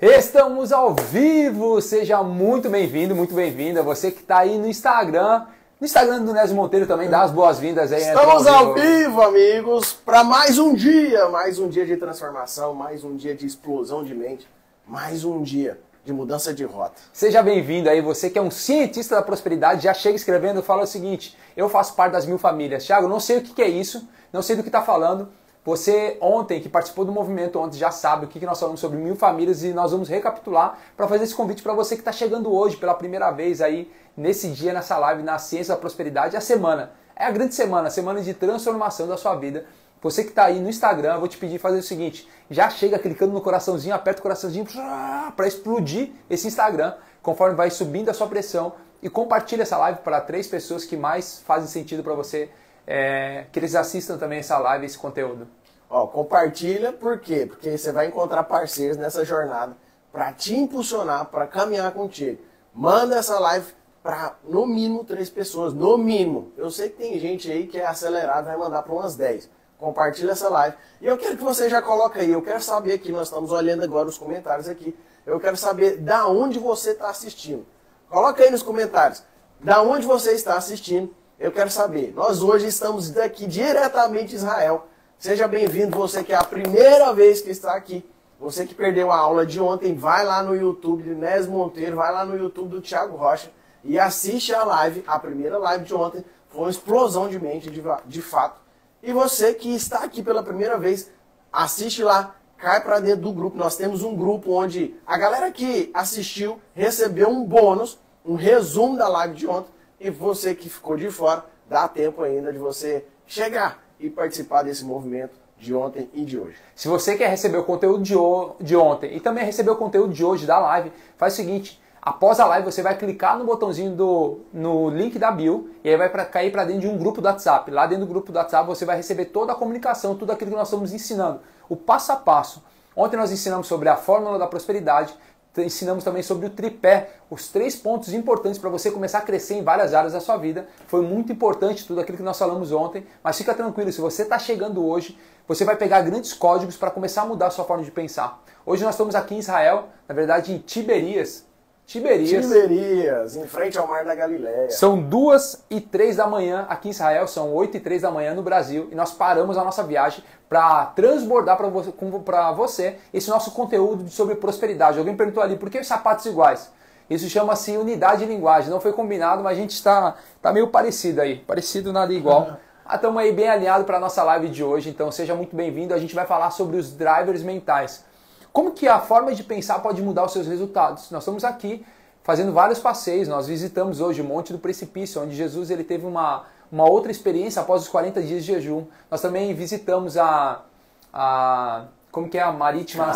Estamos ao vivo! Seja muito bem-vindo, muito bem-vinda. Você que está aí no Instagram do Nésio Monteiro também, dá as boas-vindas aí. Estamos ao vivo, amigos, para mais um dia de transformação, mais um dia de explosão de mente, mais um dia de mudança de rota. Seja bem-vindo aí, você que é um cientista da prosperidade, já chega escrevendo e fala o seguinte: eu faço parte das 1000 famílias. Thiago, não sei o que é isso, não sei do que está falando. Você ontem, que participou do movimento ontem, já sabe o que nós falamos sobre 1000 famílias e nós vamos recapitular para fazer esse convite para você que está chegando hoje pela primeira vez aí, nesse dia, nessa live, na Ciência da Prosperidade. A semana, é a grande semana, a semana de transformação da sua vida. Você que está aí no Instagram, eu vou te pedir fazer o seguinte: já chega clicando no coraçãozinho, aperta o coraçãozinho para explodir esse Instagram, conforme vai subindo a sua pressão, e compartilha essa live para 3 pessoas que mais fazem sentido para você, que eles assistam também essa live, esse conteúdo. Compartilha, por quê? Porque você vai encontrar parceiros nessa jornada para te impulsionar, para caminhar contigo. Manda essa live para no mínimo 3 pessoas, no mínimo. Eu sei que tem gente aí que é acelerado, vai mandar para umas 10. Compartilha essa live. E eu quero que você já coloque aí, eu quero saber aqui, nós estamos olhando agora os comentários aqui, eu quero saber da onde você está assistindo. Coloca aí nos comentários, da onde você está assistindo, eu quero saber. Nós hoje estamos daqui diretamente de Israel. Seja bem-vindo, você que é a primeira vez que está aqui. Você que perdeu a aula de ontem, vai lá no YouTube do Nésio Monteiro, vai lá no YouTube do Thiago Rocha e assiste a live, a primeira live de ontem. Foi uma explosão de mente, de fato. E você que está aqui pela primeira vez, assiste lá, cai para dentro do grupo. Nós temos um grupo onde a galera que assistiu recebeu um bônus, um resumo da live de ontem. E você que ficou de fora, dá tempo ainda de você chegar e participar desse movimento de ontem e de hoje. Se você quer receber o conteúdo de ontem e também receber o conteúdo de hoje da live, faz o seguinte: após a live você vai clicar no botãozinho no link da bio e aí vai cair para dentro de um grupo do WhatsApp. Lá dentro do grupo do WhatsApp você vai receber toda a comunicação, tudo aquilo que nós estamos ensinando, o passo a passo. Ontem nós ensinamos sobre a fórmula da prosperidade, ensinamos também sobre o tripé, os 3 pontos importantes para você começar a crescer em várias áreas da sua vida. Foi muito importante tudo aquilo que nós falamos ontem, mas fica tranquilo, se você está chegando hoje, você vai pegar grandes códigos para começar a mudar a sua forma de pensar. Hoje nós estamos aqui em Israel, na verdade em Tiberias, em frente ao Mar da Galileia. São 2h03 da manhã aqui em Israel, são 8h03 da manhã no Brasil, e nós paramos a nossa viagem para transbordar para você esse nosso conteúdo sobre prosperidade. Alguém perguntou ali, por que os sapatos iguais? Isso chama-se unidade de linguagem, não foi combinado, mas a gente está meio parecido aí, parecido nada igual. Estamos aí bem alinhados para a nossa live de hoje, então seja muito bem-vindo. A gente vai falar sobre os drivers mentais. Como que a forma de pensar pode mudar os seus resultados? Nós estamos aqui fazendo vários passeios, nós visitamos hoje o Monte do Precipício, onde Jesus ele teve uma outra experiência após os 40 dias de jejum. Nós também visitamos como que é a marítima?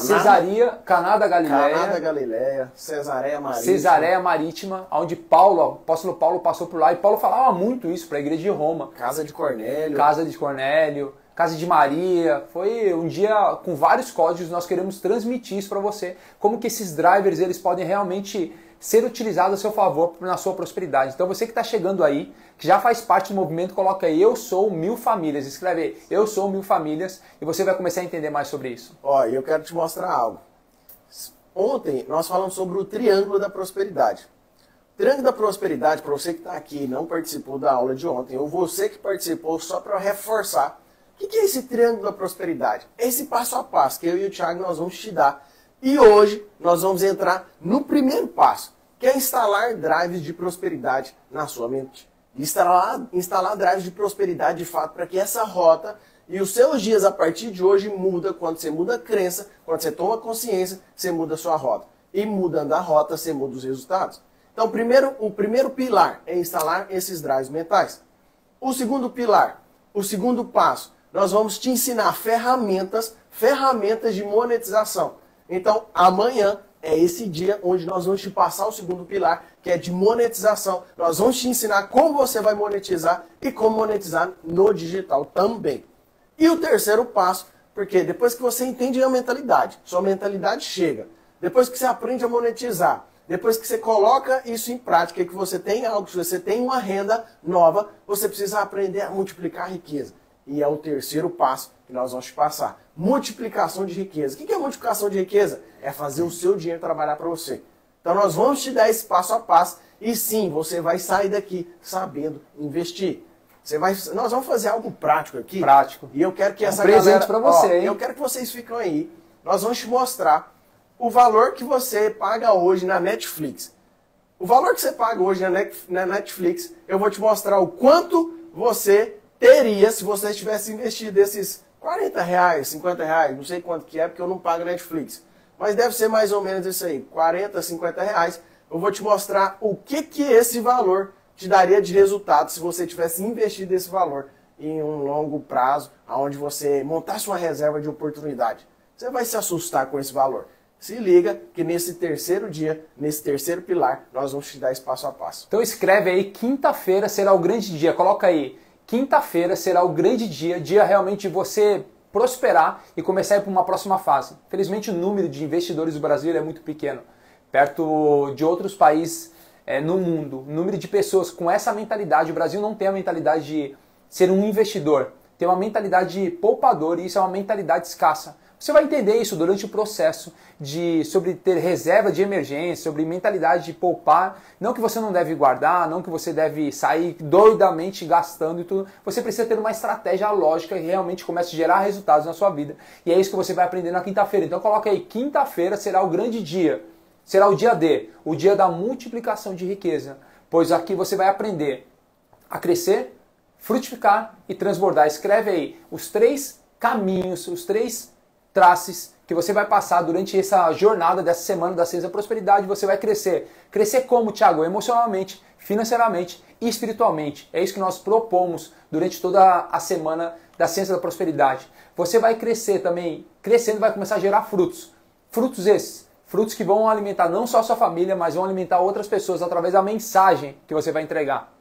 Caná da Galileia, Cesareia Marítima, onde o apóstolo Paulo passou por lá, e Paulo falava muito isso para a igreja de Roma. Casa de Cornélio, Casa de Maria. Foi um dia com vários códigos, nós queremos transmitir isso para você, como que esses drivers eles podem realmente ser utilizados a seu favor na sua prosperidade. Então você que está chegando aí, que já faz parte do movimento, coloca aí, eu sou 1000 famílias, escreve aí, eu sou 1000 famílias, e você vai começar a entender mais sobre isso. Eu quero te mostrar algo. Ontem nós falamos sobre o triângulo da prosperidade. O triângulo da prosperidade, para você que está aqui e não participou da aula de ontem, ou você que participou, só para reforçar, o que é esse triângulo da prosperidade? É esse passo a passo que eu e o Thiago nós vamos te dar. E hoje nós vamos entrar no primeiro passo, que é instalar drives de prosperidade na sua mente. Instalar drives de prosperidade de fato, para que essa rota e os seus dias a partir de hoje muda. Quando você muda a crença, quando você toma consciência, você muda a sua rota. E mudando a rota, você muda os resultados. Então o primeiro pilar é instalar esses drives mentais. O segundo pilar, o segundo passo, nós vamos te ensinar ferramentas de monetização. Então, amanhã é esse dia onde nós vamos te passar o segundo pilar, que é de monetização. Nós vamos te ensinar como você vai monetizar e como monetizar no digital também. E o terceiro passo, porque depois que você entende a mentalidade, sua mentalidade chega. Depois que você aprende a monetizar, depois que você coloca isso em prática, que você tem algo, que você tem uma renda nova, você precisa aprender a multiplicar a riqueza. e é o terceiro passo que nós vamos te passar. Multiplicação de riqueza. O que é multiplicação de riqueza? É fazer o seu dinheiro trabalhar para você. Então nós vamos te dar esse passo a passo e sim, você vai sair daqui sabendo investir. Nós vamos fazer algo prático aqui. Prático. E eu quero que essa presente para você, hein? eu quero que vocês fiquem aí. Nós vamos te mostrar o valor que você paga hoje na Netflix. O valor que você paga hoje na Netflix, eu vou te mostrar o quanto você teria se você tivesse investido esses R$40, R$50, não sei quanto que é, porque eu não pago Netflix. Mas deve ser mais ou menos isso aí, R$40, R$50. Eu vou te mostrar o que esse valor te daria de resultado se você tivesse investido esse valor em um longo prazo, onde você montasse uma reserva de oportunidade. Você vai se assustar com esse valor. Se liga que nesse terceiro dia, nesse terceiro pilar, nós vamos te dar esse passo a passo. Então escreve aí, quinta-feira será o grande dia. Coloca aí, quinta-feira será o grande dia, dia realmente de você prosperar e começar a ir para uma próxima fase. Infelizmente o número de investidores do Brasil é muito pequeno. Perto de outros países no mundo, o número de pessoas com essa mentalidade, o Brasil não tem a mentalidade de ser um investidor, tem uma mentalidade de poupador e isso é uma mentalidade escassa. Você vai entender isso durante o processo sobre ter reserva de emergência, sobre mentalidade de poupar. Não que você não deve guardar, não que você deve sair doidamente gastando e tudo. Você precisa ter uma estratégia lógica que realmente comece a gerar resultados na sua vida. E é isso que você vai aprender na quinta-feira. Então coloca aí, quinta-feira será o grande dia. Será o dia D, o dia da multiplicação de riqueza. Pois aqui você vai aprender a crescer, frutificar e transbordar. Escreve aí os 3 caminhos, os 3 traços que você vai passar durante essa jornada dessa semana da Ciência da Prosperidade. Você vai crescer. Crescer como, Thiago? Emocionalmente, financeiramente e espiritualmente. É isso que nós propomos durante toda a semana da Ciência da Prosperidade. Você vai crescer também. Crescendo vai começar a gerar frutos. Frutos esses. Frutos que vão alimentar não só a sua família, mas vão alimentar outras pessoas através da mensagem que você vai entregar.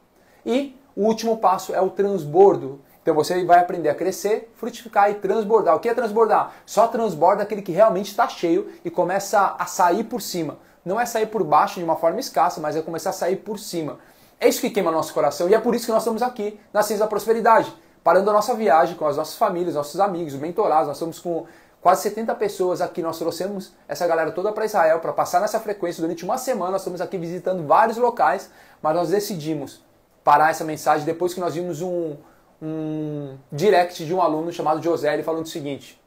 E o último passo é o transbordo. Então você vai aprender a crescer, frutificar e transbordar. O que é transbordar? Só transborda aquele que realmente está cheio e começa a sair por cima. Não é sair por baixo de uma forma escassa, mas é começar a sair por cima. É isso que queima nosso coração e é por isso que nós estamos aqui na Ciência da Prosperidade, parando a nossa viagem com as nossas famílias, nossos amigos, mentorados. Nós estamos com quase 70 pessoas aqui. Nós trouxemos essa galera toda para Israel para passar nessa frequência durante uma semana. Nós estamos aqui visitando vários locais, mas nós decidimos parar essa mensagem depois que nós vimos um direct de um aluno chamado José, ele falando o seguinte: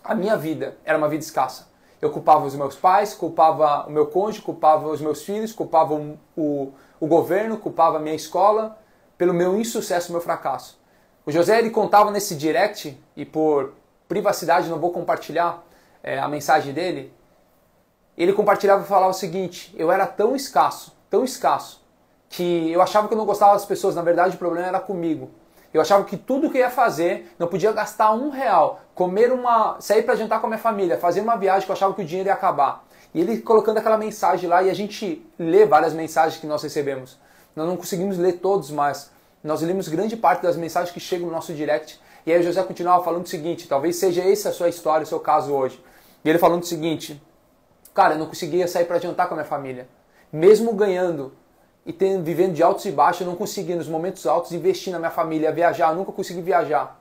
a minha vida era uma vida escassa. Eu culpava os meus pais, culpava o meu cônjuge, culpava os meus filhos, culpava o governo, culpava a minha escola pelo meu insucesso, meu fracasso. O José, ele contava nesse direct, e por privacidade não vou compartilhar a mensagem dele, ele compartilhava e falava o seguinte: eu era tão escasso, que eu achava que eu não gostava das pessoas, na verdade o problema era comigo. Eu achava que tudo que eu ia fazer, não podia gastar R$1, sair para jantar com a minha família, fazer uma viagem que eu achava que o dinheiro ia acabar. E ele colocando aquela mensagem lá, e a gente lê várias mensagens que nós recebemos. Nós não conseguimos ler todos, mas nós lemos grande parte das mensagens que chegam no nosso direct. E aí o José continuava falando o seguinte: talvez seja essa a sua história, o seu caso hoje. E ele falando o seguinte: cara, eu não conseguia sair para jantar com a minha família. Mesmo ganhando e vivendo de altos e baixos, eu não conseguia, nos momentos altos, investir na minha família, viajar, eu nunca consegui viajar.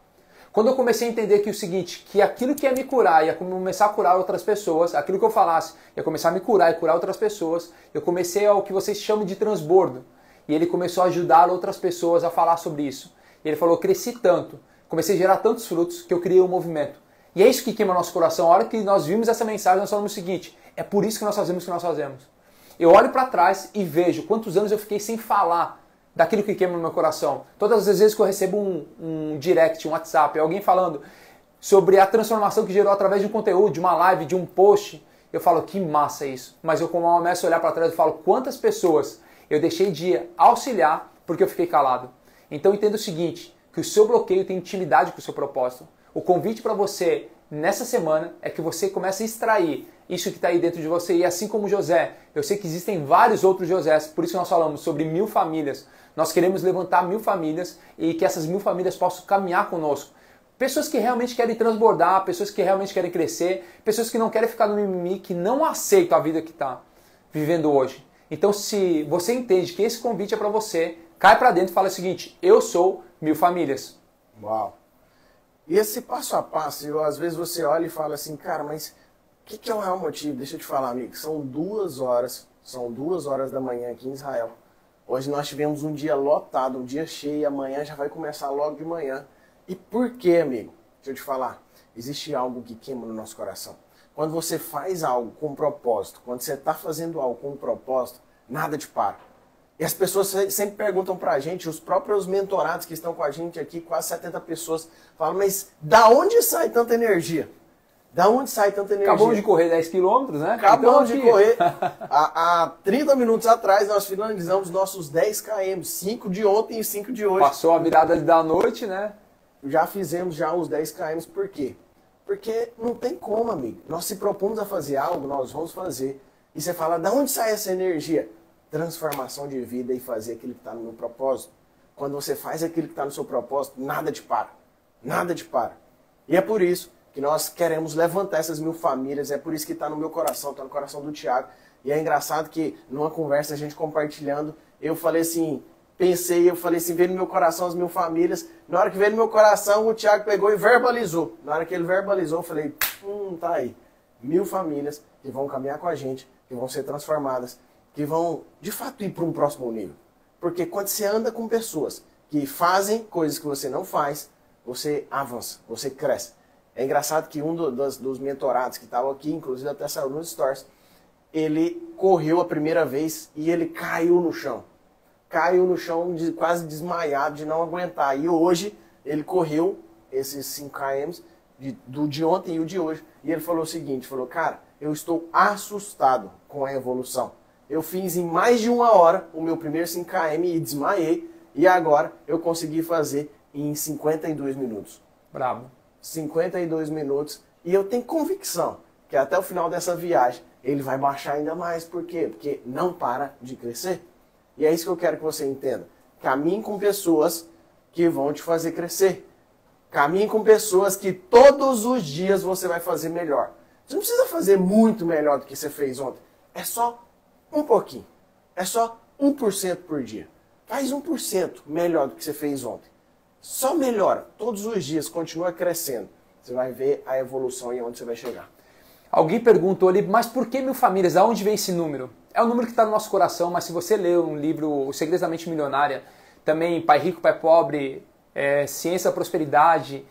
Quando eu comecei a entender que o seguinte, que aquilo que ia me curar, ia começar a curar outras pessoas, aquilo que eu falasse, ia começar a me curar e curar outras pessoas, eu comecei ao que vocês chamam de transbordo. E ele começou a ajudar outras pessoas a falar sobre isso. E ele falou: cresci tanto, comecei a gerar tantos frutos, que eu criei um movimento. E é isso que queima nosso coração. A hora que nós vimos essa mensagem, nós falamos o seguinte: é por isso que nós fazemos o que nós fazemos. Eu olho para trás e vejo quantos anos eu fiquei sem falar daquilo que queima no meu coração. Todas as vezes que eu recebo um direct, um WhatsApp, alguém falando sobre a transformação que gerou através de um conteúdo, de uma live, de um post, eu falo: que massa isso. Mas eu começo a olhar para trás e falo: quantas pessoas eu deixei de auxiliar porque eu fiquei calado. Então entenda o seguinte, que o seu bloqueio tem intimidade com o seu propósito. O convite para você nessa semana é que você comece a extrair isso que está aí dentro de você. E assim como José, eu sei que existem vários outros Josés, por isso que nós falamos sobre 1000 famílias. Nós queremos levantar 1000 famílias e que essas 1000 famílias possam caminhar conosco. Pessoas que realmente querem transbordar, pessoas que realmente querem crescer, pessoas que não querem ficar no mimimi, que não aceitam a vida que está vivendo hoje. Então, se você entende que esse convite é para você, cai para dentro e fala o seguinte: eu sou 1000 famílias. Uau! E esse passo a passo, às vezes você olha e fala assim, cara, mas o que é o real motivo? Deixa eu te falar, amigo. São 2 horas da manhã aqui em Israel. Hoje nós tivemos um dia lotado, um dia cheio, amanhã já vai começar logo de manhã. E por quê, amigo? Deixa eu te falar. Existe algo que queima no nosso coração. Quando você faz algo com um propósito, quando você está fazendo algo com um propósito, nada te para. E as pessoas sempre perguntam pra gente, os próprios mentorados que estão com a gente aqui, quase 70 pessoas, falam, mas da onde sai tanta energia? Da onde sai tanta energia? Acabamos de correr 10 quilômetros, né? Acabamos de correr. Há 30 minutos atrás nós finalizamos nossos 10 km, 5 de ontem e 5 de hoje. Passou a virada da noite, né? Já fizemos já os 10 km, por quê? Porque não tem como, amigo. Nós se propomos a fazer algo, nós vamos fazer. E você fala, da onde sai essa energia? Transformação de vida e fazer aquilo que está no meu propósito. Quando você faz aquilo que está no seu propósito, nada te para. Nada te para. E é por isso que nós queremos levantar essas 1000 famílias. É por isso que está no meu coração, está no coração do Thiago. E é engraçado que numa conversa, a gente compartilhando, eu falei assim, veio no meu coração as 1000 famílias. Na hora que veio no meu coração, o Thiago pegou e verbalizou. Na hora que ele verbalizou, eu falei, tá aí. 1000 famílias que vão caminhar com a gente, que vão ser transformadas, que vão, de fato, ir para um próximo nível. Porque quando você anda com pessoas que fazem coisas que você não faz, você avança, você cresce. É engraçado que um dos mentorados que estava aqui, inclusive até saiu nos stories, ele correu a primeira vez e ele caiu no chão. Caiu no chão quase desmaiado, de não aguentar. E hoje ele correu esses 5 km, do de ontem e o de hoje. E ele falou o seguinte, cara, eu estou assustado com a evolução. Eu fiz em mais de 1 hora o meu primeiro 5 km e desmaiei. E agora eu consegui fazer em 52 minutos. Bravo. 52 minutos. E eu tenho convicção que até o final dessa viagem ele vai baixar ainda mais. Por quê? Porque não para de crescer. E é isso que eu quero que você entenda. Caminhe com pessoas que vão te fazer crescer. Caminhe com pessoas que todos os dias você vai fazer melhor. Você não precisa fazer muito melhor do que você fez ontem. É só um pouquinho. É só 1% por dia. Faz 1% melhor do que você fez ontem. Só melhora. Todos os dias, continua crescendo. Você vai ver a evolução e onde você vai chegar. Alguém perguntou ali, mas por que 1000 famílias? De onde vem esse número? É um número que está no nosso coração, mas se você ler um livro, Os Segredos da Mente Milionária, também Pai Rico, Pai Pobre, Ciência da Prosperidade,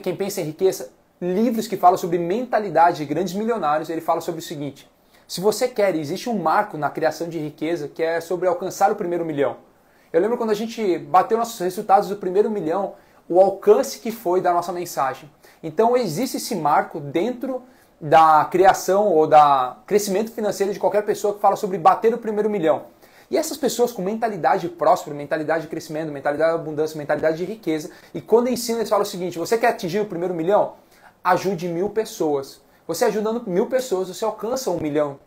Quem Pensa em Riqueza, livros que falam sobre mentalidade de grandes milionários, ele fala sobre o seguinte: se você quer, existe um marco na criação de riqueza que é sobre alcançar o primeiro milhão. Eu lembro quando a gente bateu nossos resultados do primeiro milhão, o alcance que foi da nossa mensagem. Então existe esse marco dentro da criação ou da crescimento financeiro de qualquer pessoa que fala sobre bater o primeiro milhão. E essas pessoas com mentalidade próspera, mentalidade de crescimento, mentalidade de abundância, mentalidade de riqueza, e quando ensinam eles falam o seguinte: você quer atingir o primeiro milhão? Ajude 1000 pessoas. Você ajudando 1000 pessoas, você alcança R$1 milhão.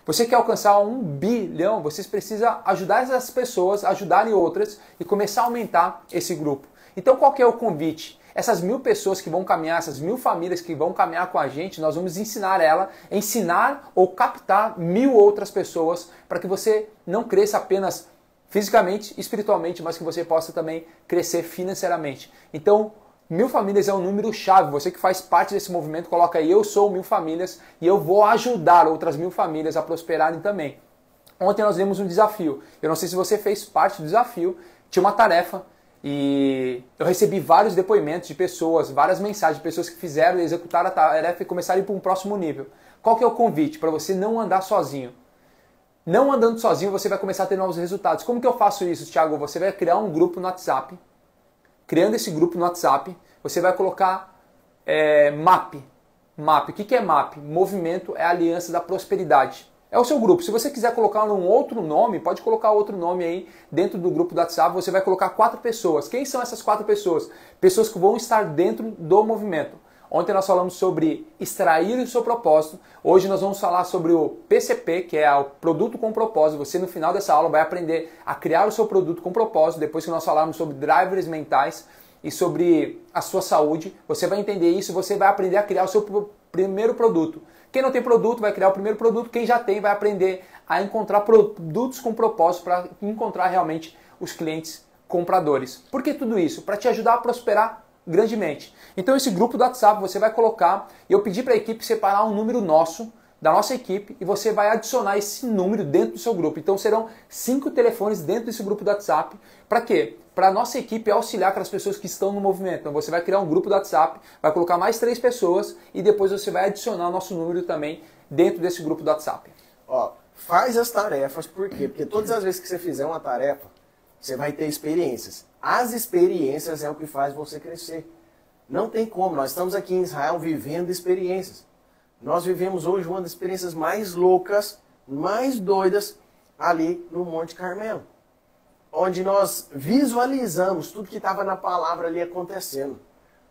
Você quer alcançar 1 bilhão, você precisa ajudar essas pessoas, ajudarem outras e começar a aumentar esse grupo. Então qual que é o convite? Essas 1000 pessoas que vão caminhar, essas 1000 famílias que vão caminhar com a gente, nós vamos ensinar ou captar 1000 outras pessoas para que você não cresça apenas fisicamente, espiritualmente, mas que você possa também crescer financeiramente. Então, 1000 famílias é um número chave. Você que faz parte desse movimento, coloca aí, eu sou 1000 famílias e eu vou ajudar outras 1000 famílias a prosperarem também. Ontem nós demos um desafio. Eu não sei se você fez parte do desafio. Tinha uma tarefa e eu recebi vários depoimentos de pessoas, várias mensagens de pessoas que fizeram e executaram a tarefa e começaram a ir para um próximo nível. Qual que é o convite? Para você não andar sozinho. Não andando sozinho, você vai começar a ter novos resultados. Como que eu faço isso, Thiago? Você vai criar um grupo no WhatsApp. Criando esse grupo no WhatsApp, você vai colocar MAP. MAP. O que é MAP? Movimento é a Aliança da Prosperidade. É o seu grupo. Se você quiser colocar um outro nome, pode colocar outro nome aí dentro do grupo do WhatsApp. Você vai colocar 4 pessoas. Quem são essas 4 pessoas? Pessoas que vão estar dentro do movimento. Ontem nós falamos sobre extrair o seu propósito. Hoje nós vamos falar sobre o PCP, que é o produto com propósito. Você no final dessa aula vai aprender a criar o seu produto com propósito. Depois que nós falarmos sobre drivers mentais e sobre a sua saúde, você vai entender isso e você vai aprender a criar o seu primeiro produto. Quem não tem produto vai criar o primeiro produto. Quem já tem vai aprender a encontrar produtos com propósito para encontrar realmente os clientes compradores. Por que tudo isso? Para te ajudar a prosperar grandemente. Então esse grupo do WhatsApp você vai colocar, e eu pedi para a equipe separar um número nosso, da nossa equipe, e você vai adicionar esse número dentro do seu grupo. Então serão 5 telefones dentro desse grupo do WhatsApp. Para quê? Para a nossa equipe auxiliar aquelas pessoas que estão no movimento. Então você vai criar um grupo do WhatsApp, vai colocar mais 3 pessoas e depois você vai adicionar o nosso número também dentro desse grupo do WhatsApp. Ó, faz as tarefas, por quê? Porque todas as vezes que você fizer uma tarefa, você vai ter experiências. As experiências é o que faz você crescer. Não tem como, nós estamos aqui em Israel vivendo experiências. Nós vivemos hoje uma das experiências mais loucas, mais doidas, ali no Monte Carmelo. Onde nós visualizamos tudo que estava na palavra ali acontecendo.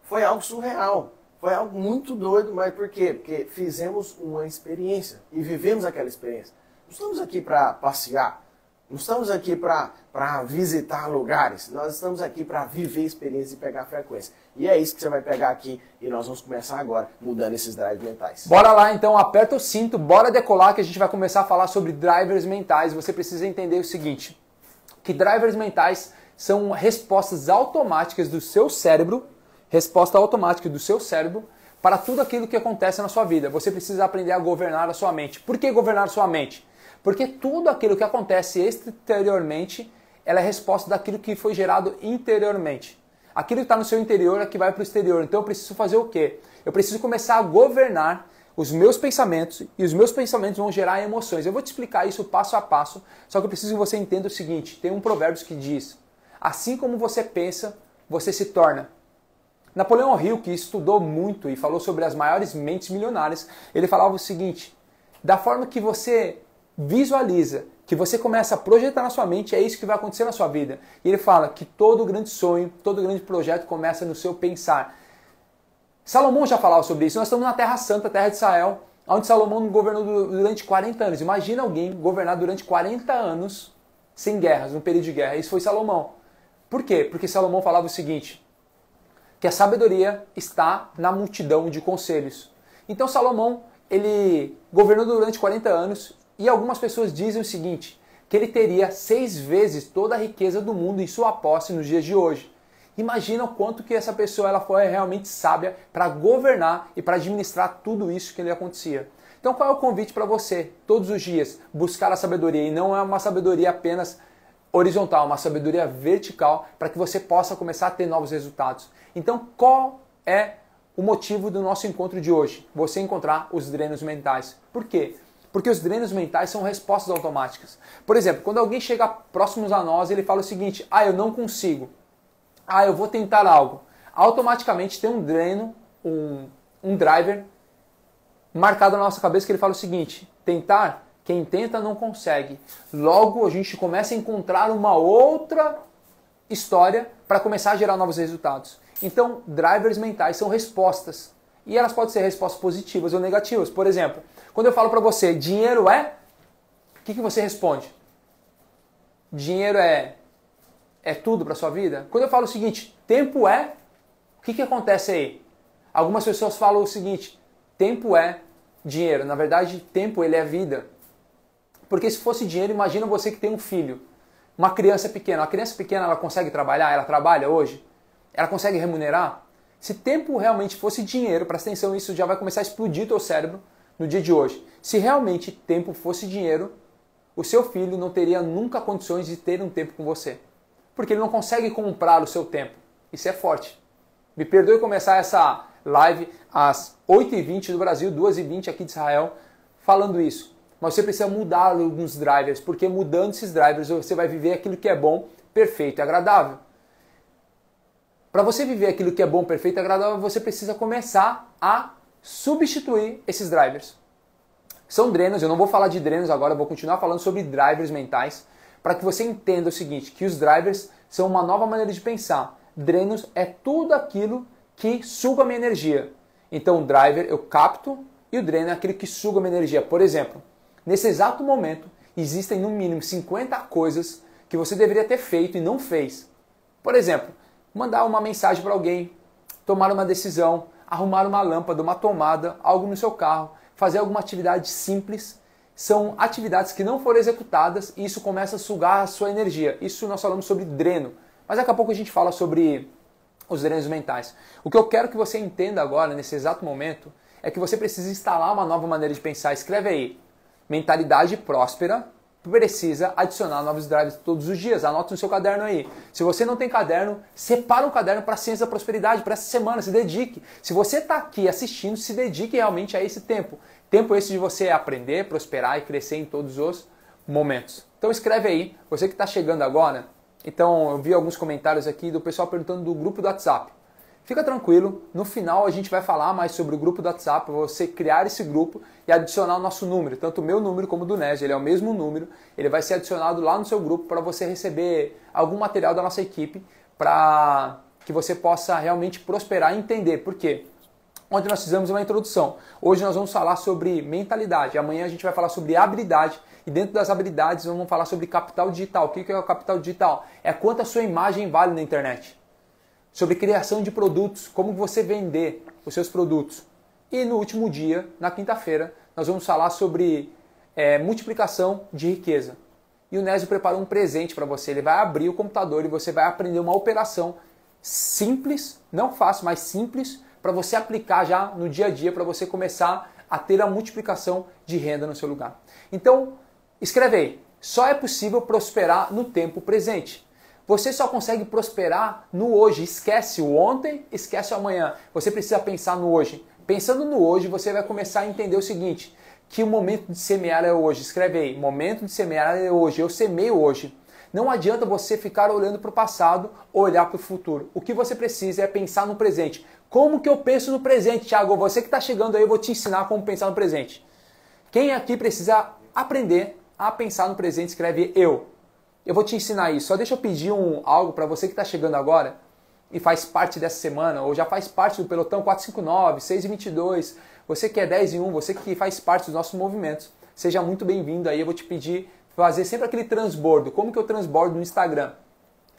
Foi algo surreal, foi algo muito doido, mas por quê? Porque fizemos uma experiência e vivemos aquela experiência. Não estamos aqui para passear, não estamos aqui para visitar lugares, nós estamos aqui para viver experiência e pegar frequência. E é isso que você vai pegar aqui e nós vamos começar agora, mudando esses drives mentais. Bora lá então, aperta o cinto, bora decolar que a gente vai começar a falar sobre drivers mentais. Você precisa entender o seguinte, que drivers mentais são respostas automáticas do seu cérebro, resposta automática do seu cérebro para tudo aquilo que acontece na sua vida. Você precisa aprender a governar a sua mente. Por que governar a sua mente? Porque tudo aquilo que acontece exteriormente, ela é resposta daquilo que foi gerado interiormente. Aquilo que está no seu interior é que vai para o exterior. Então eu preciso fazer o quê? Eu preciso começar a governar os meus pensamentos e os meus pensamentos vão gerar emoções. Eu vou te explicar isso passo a passo, só que eu preciso que você entenda o seguinte, tem um provérbio que diz, assim como você pensa, você se torna. Napoleão Hill, que estudou muito e falou sobre as maiores mentes milionárias, ele falava o seguinte, da forma que você visualiza, que você começa a projetar na sua mente, é isso que vai acontecer na sua vida. E ele fala que todo grande sonho, todo grande projeto começa no seu pensar. Salomão já falava sobre isso. Nós estamos na Terra Santa, Terra de Israel, onde Salomão governou durante 40 anos. Imagina alguém governar durante 40 anos sem guerras, num período de guerra. Isso foi Salomão. Por quê? Porque Salomão falava o seguinte, que a sabedoria está na multidão de conselhos. Então Salomão, ele governou durante 40 anos e algumas pessoas dizem o seguinte, que ele teria 6 vezes toda a riqueza do mundo em sua posse nos dias de hoje. Imagina o quanto que essa pessoa ela foi realmente sábia para governar e para administrar tudo isso que lhe acontecia. Então qual é o convite para você? Todos os dias buscar a sabedoria e não é uma sabedoria apenas horizontal, uma sabedoria vertical para que você possa começar a ter novos resultados. Então qual é o motivo do nosso encontro de hoje? Você encontrar os drenos mentais. Por quê? Porque os drenos mentais são respostas automáticas. Por exemplo, quando alguém chega próximos a nós, ele fala o seguinte, eu não consigo. Eu vou tentar algo. Automaticamente tem um dreno, um driver marcado na nossa cabeça que ele fala o seguinte, tentar, quem tenta não consegue. Logo a gente começa a encontrar uma outra história para começar a gerar novos resultados. Então, drivers mentais são respostas. E elas podem ser respostas positivas ou negativas. Por exemplo, quando eu falo para você, dinheiro é... O que você responde? Dinheiro é tudo para sua vida? Quando eu falo o seguinte, tempo é... O que acontece aí? Algumas pessoas falam o seguinte, tempo é dinheiro. Na verdade, tempo ele é vida. Porque se fosse dinheiro, imagina você que tem um filho. Uma criança pequena. A criança pequena, ela consegue trabalhar? Ela trabalha hoje? Ela consegue remunerar? Se tempo realmente fosse dinheiro, presta atenção, isso já vai começar a explodir o teu cérebro no dia de hoje. Se realmente tempo fosse dinheiro, o seu filho não teria nunca condições de ter um tempo com você. Porque ele não consegue comprar o seu tempo. Isso é forte. Me perdoe começar essa live às 8h20 do Brasil, 2h20 aqui de Israel, falando isso. Mas você precisa mudar alguns drivers, porque mudando esses drivers você vai viver aquilo que é bom, perfeito e agradável. Para você viver aquilo que é bom, perfeito e agradável, você precisa começar a substituir esses drivers. São drenos, eu não vou falar de drenos agora, eu vou continuar falando sobre drivers mentais, para que você entenda o seguinte, que os drivers são uma nova maneira de pensar. Drenos é tudo aquilo que suga a minha energia. Então o driver eu capto e o dreno é aquilo que suga a minha energia. Por exemplo, nesse exato momento, existem no mínimo 50 coisas que você deveria ter feito e não fez. Por exemplo, mandar uma mensagem para alguém, tomar uma decisão, arrumar uma lâmpada, uma tomada, algo no seu carro, fazer alguma atividade simples. São atividades que não foram executadas e isso começa a sugar a sua energia. Isso nós falamos sobre dreno. Mas daqui a pouco a gente fala sobre os drenos mentais. O que eu quero que você entenda agora, nesse exato momento, é que você precisa instalar uma nova maneira de pensar. Escreve aí, mentalidade próspera precisa adicionar novos drives todos os dias. Anota no seu caderno aí. Se você não tem caderno, separa um caderno para a ciência da prosperidade, para essa semana, se dedique. Se você está aqui assistindo, se dedique realmente a esse tempo. Tempo esse de você aprender, prosperar e crescer em todos os momentos. Então escreve aí, você que está chegando agora. Então eu vi alguns comentários aqui do pessoal perguntando do grupo do WhatsApp. Fica tranquilo, no final a gente vai falar mais sobre o grupo do WhatsApp, você criar esse grupo e adicionar o nosso número, tanto o meu número como o do Nésio, ele é o mesmo número, ele vai ser adicionado lá no seu grupo para você receber algum material da nossa equipe para que você possa realmente prosperar e entender. Por quê? Ontem nós fizemos uma introdução, hoje nós vamos falar sobre mentalidade, amanhã a gente vai falar sobre habilidade e dentro das habilidades vamos falar sobre capital digital. O que é o capital digital? É quanto a sua imagem vale na internet. Sobre criação de produtos, como você vender os seus produtos. E no último dia, na quinta-feira, nós vamos falar sobre multiplicação de riqueza. E o Nésio preparou um presente para você. Ele vai abrir o computador e você vai aprender uma operação simples, não fácil, mas simples, para você aplicar já no dia a dia, para você começar a ter a multiplicação de renda no seu lugar. Então, escreve aí. Só é possível prosperar no tempo presente. Você só consegue prosperar no hoje. Esquece o ontem, esquece o amanhã. Você precisa pensar no hoje. Pensando no hoje, você vai começar a entender o seguinte, que o momento de semear é hoje. Escreve aí, momento de semear é hoje. Eu semeio hoje. Não adianta você ficar olhando para o passado ou olhar para o futuro. O que você precisa é pensar no presente. Como que eu penso no presente, Thiago? Você que está chegando aí, eu vou te ensinar como pensar no presente. Quem aqui precisa aprender a pensar no presente, escreve eu. Eu vou te ensinar isso. Só deixa eu pedir algo para você que está chegando agora e faz parte dessa semana, ou já faz parte do pelotão 459, 6 e 22, você que é 10 em 1, você que faz parte dos nossos movimentos. Seja muito bem-vindo aí. Eu vou te pedir fazer sempre aquele transbordo. Como que eu transbordo no Instagram?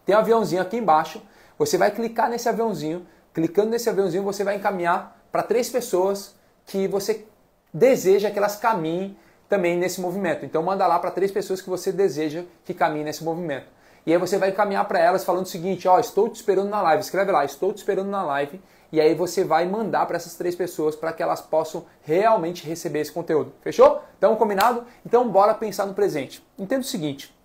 Tem um aviãozinho aqui embaixo. Você vai clicar nesse aviãozinho. Clicando nesse aviãozinho, você vai encaminhar para 3 pessoas que você deseja que elas caminhem também nesse movimento. Então manda lá para 3 pessoas que você deseja que caminhem nesse movimento. E aí você vai encaminhar para elas falando o seguinte, ó, estou te esperando na live. Escreve lá, estou te esperando na live. E aí você vai mandar para essas 3 pessoas para que elas possam realmente receber esse conteúdo. Fechou? Então combinado? Então bora pensar no presente. Entenda o seguinte,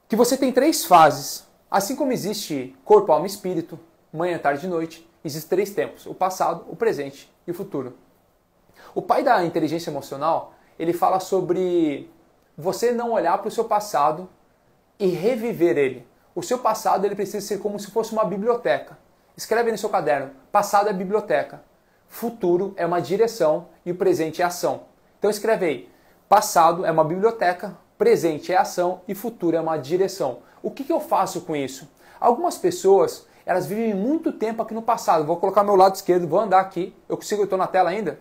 que você tem 3 fases. Assim como existe corpo, alma e espírito, manhã, tarde e noite, existem 3 tempos, o passado, o presente e o futuro. O pai da inteligência emocional, ele fala sobre você não olhar para o seu passado e reviver ele. O seu passado ele precisa ser como se fosse uma biblioteca. Escreve no seu caderno, passado é biblioteca, futuro é uma direção e o presente é ação. Então escreve aí, passado é uma biblioteca, presente é ação e futuro é uma direção. O que eu faço com isso? Algumas pessoas, elas vivem muito tempo aqui no passado. Vou colocar meu lado esquerdo, vou andar aqui. Eu estou na tela ainda?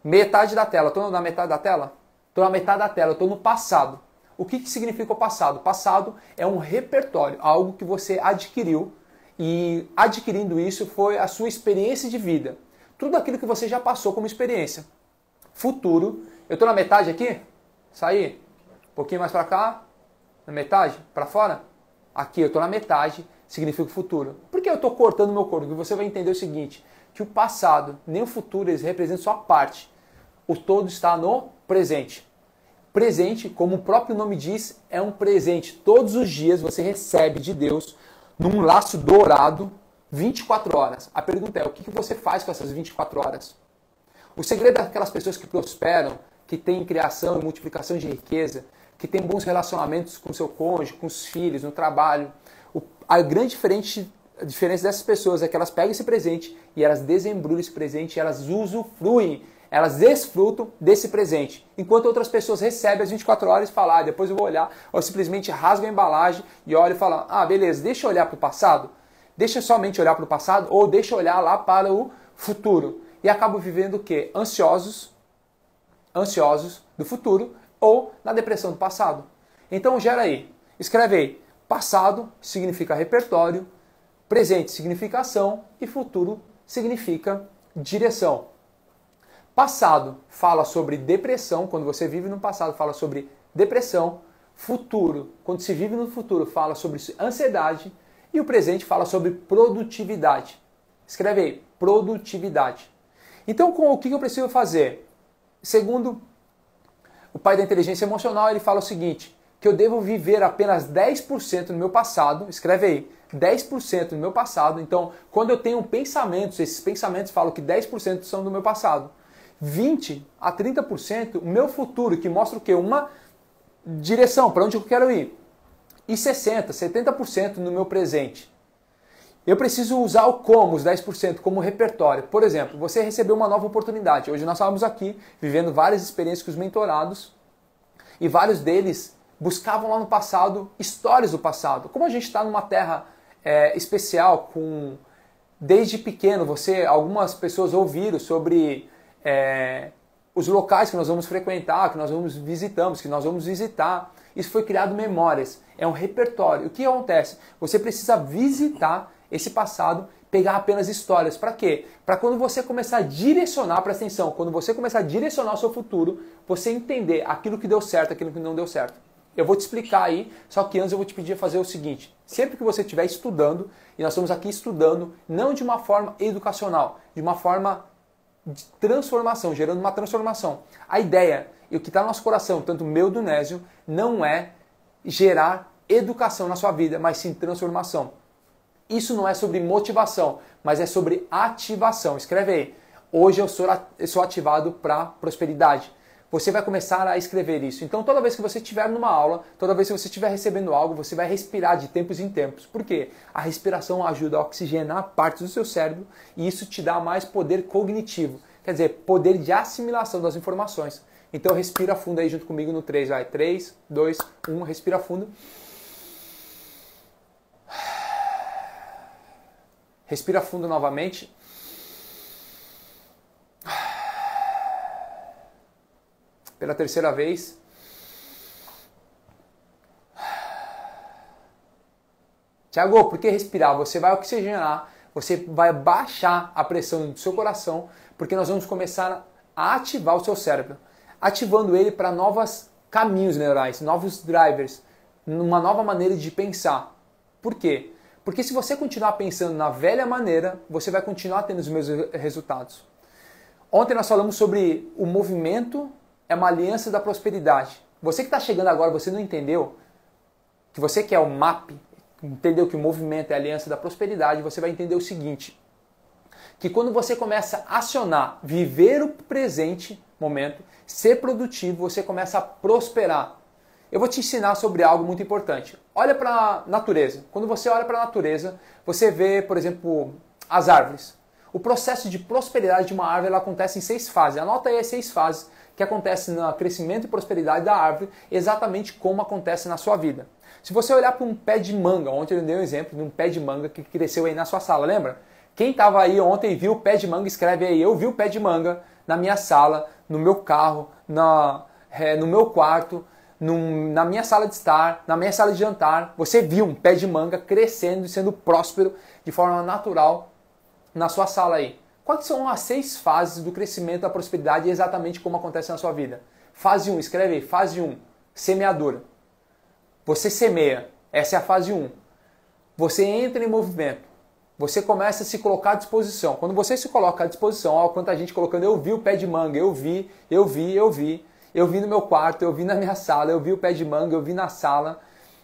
Metade da tela. Estou na metade da tela? Estou na metade da tela, estou no passado. O que significa o passado? O passado é um repertório, algo que você adquiriu e adquirindo isso foi a sua experiência de vida. Tudo aquilo que você já passou como experiência. Futuro, eu estou na metade aqui? Saí? Um pouquinho mais para cá? Na metade? Para fora? Aqui eu estou na metade, significa o futuro. Por que eu estou cortando meu corpo? Porque você vai entender o seguinte, que o passado nem o futuro eles representam só a parte. O todo está no presente. Presente, como o próprio nome diz, é um presente. Todos os dias você recebe de Deus, num laço dourado, 24 horas. A pergunta é, o que você faz com essas 24 horas? O segredo daquelas pessoas que prosperam, que têm criação e multiplicação de riqueza, que têm bons relacionamentos com seu cônjuge, com os filhos, no trabalho. A grande diferença dessas pessoas é que elas pegam esse presente e elas desembrulham esse presente e elas usufruem, elas desfrutam desse presente. Enquanto outras pessoas recebem as 24 horas e falam, depois eu vou olhar, ou simplesmente rasgam a embalagem e olham e falam, beleza, deixa eu olhar para o passado, deixa somente olhar para o passado ou deixa eu olhar lá para o futuro. E acabam vivendo o quê? Ansiosos do futuro ou na depressão do passado. Então gera aí, escreve aí, passado significa repertório, presente significa ação e futuro significa direção. Passado fala sobre depressão, quando você vive no passado fala sobre depressão. Futuro, quando se vive no futuro, fala sobre ansiedade. E o presente fala sobre produtividade. Escreve aí, produtividade. Então, o que eu preciso fazer? Segundo o pai da inteligência emocional, ele fala o seguinte, que eu devo viver apenas 10% no meu passado, escreve aí, 10% no meu passado. Então, quando eu tenho pensamentos, esses pensamentos falam que 10% são do meu passado. 20 a 30% o meu futuro, que mostra o quê? Uma direção, para onde eu quero ir. E 60, 70% no meu presente. Eu preciso usar o como, os 10%, como repertório. Por exemplo, você recebeu uma nova oportunidade. Hoje nós estávamos aqui, vivendo várias experiências com os mentorados, e vários deles buscavam lá no passado histórias do passado. Como a gente está numa terra especial, desde pequeno, algumas pessoas ouviram sobre os locais que nós vamos frequentar, que nós vamos visitar. Isso foi criado memórias, é um repertório. O que acontece? Você precisa visitar esse passado, pegar apenas histórias. Para quê? Para quando você começar a direcionar, presta atenção, quando você começar a direcionar o seu futuro, você entender aquilo que deu certo, aquilo que não deu certo. Eu vou te explicar aí, só que antes eu vou te pedir a fazer o seguinte. Sempre que você estiver estudando, e nós estamos aqui estudando, não de uma forma educacional, de uma forma de transformação, gerando uma transformação. A ideia, e o que está no nosso coração, tanto o meu do Nésio, não é gerar educação na sua vida, mas sim transformação. Isso não é sobre motivação, mas é sobre ativação. Escreve aí. Hoje eu sou ativado para prosperidade. Você vai começar a escrever isso. Então toda vez que você estiver numa aula, toda vez que você estiver recebendo algo, você vai respirar de tempos em tempos. Por quê? A respiração ajuda a oxigenar partes do seu cérebro e isso te dá mais poder cognitivo. Quer dizer, poder de assimilação das informações. Então respira fundo aí junto comigo no 3. Vai, 3, 2, 1, respira fundo. Respira fundo novamente. Pela terceira vez. Tiago, por que respirar? Você vai oxigenar, você vai baixar a pressão do seu coração, porque nós vamos começar a ativar o seu cérebro, ativando ele para novos caminhos neurais, novos drivers, uma nova maneira de pensar. Por quê? Porque se você continuar pensando na velha maneira, você vai continuar tendo os mesmos resultados. Ontem nós falamos sobre o movimento é uma aliança da prosperidade. Você que está chegando agora, você não entendeu, que você que é o MAP, entendeu que o movimento é a aliança da prosperidade, você vai entender o seguinte, que quando você começa a acionar, viver o presente momento, ser produtivo, você começa a prosperar. Eu vou te ensinar sobre algo muito importante. Olha para a natureza. Quando você olha para a natureza, você vê, por exemplo, as árvores. O processo de prosperidade de uma árvore ela acontece em 6 fases. Anota aí as 6 fases que acontecem no crescimento e prosperidade da árvore, exatamente como acontece na sua vida. Se você olhar para um pé de manga, ontem eu dei um exemplo de um pé de manga que cresceu aí na sua sala, lembra? Quem estava aí ontem e viu o pé de manga, escreve aí, eu vi o pé de manga na minha sala, no meu carro, no meu quarto, na minha sala de estar, na minha sala de jantar. Você viu um pé de manga crescendo e sendo próspero de forma natural na sua sala aí. Quais são as 6 fases do crescimento da prosperidade e exatamente como acontece na sua vida? Fase 1, escreve aí, fase 1, semeadura. Você semeia, essa é a fase 1. Você entra em movimento, você começa a se colocar à disposição. Quando você se coloca à disposição, ó, quanta gente colocando, eu vi o pé de manga, eu vi no meu quarto, eu vi na minha sala, eu vi o pé de manga, eu vi na sala,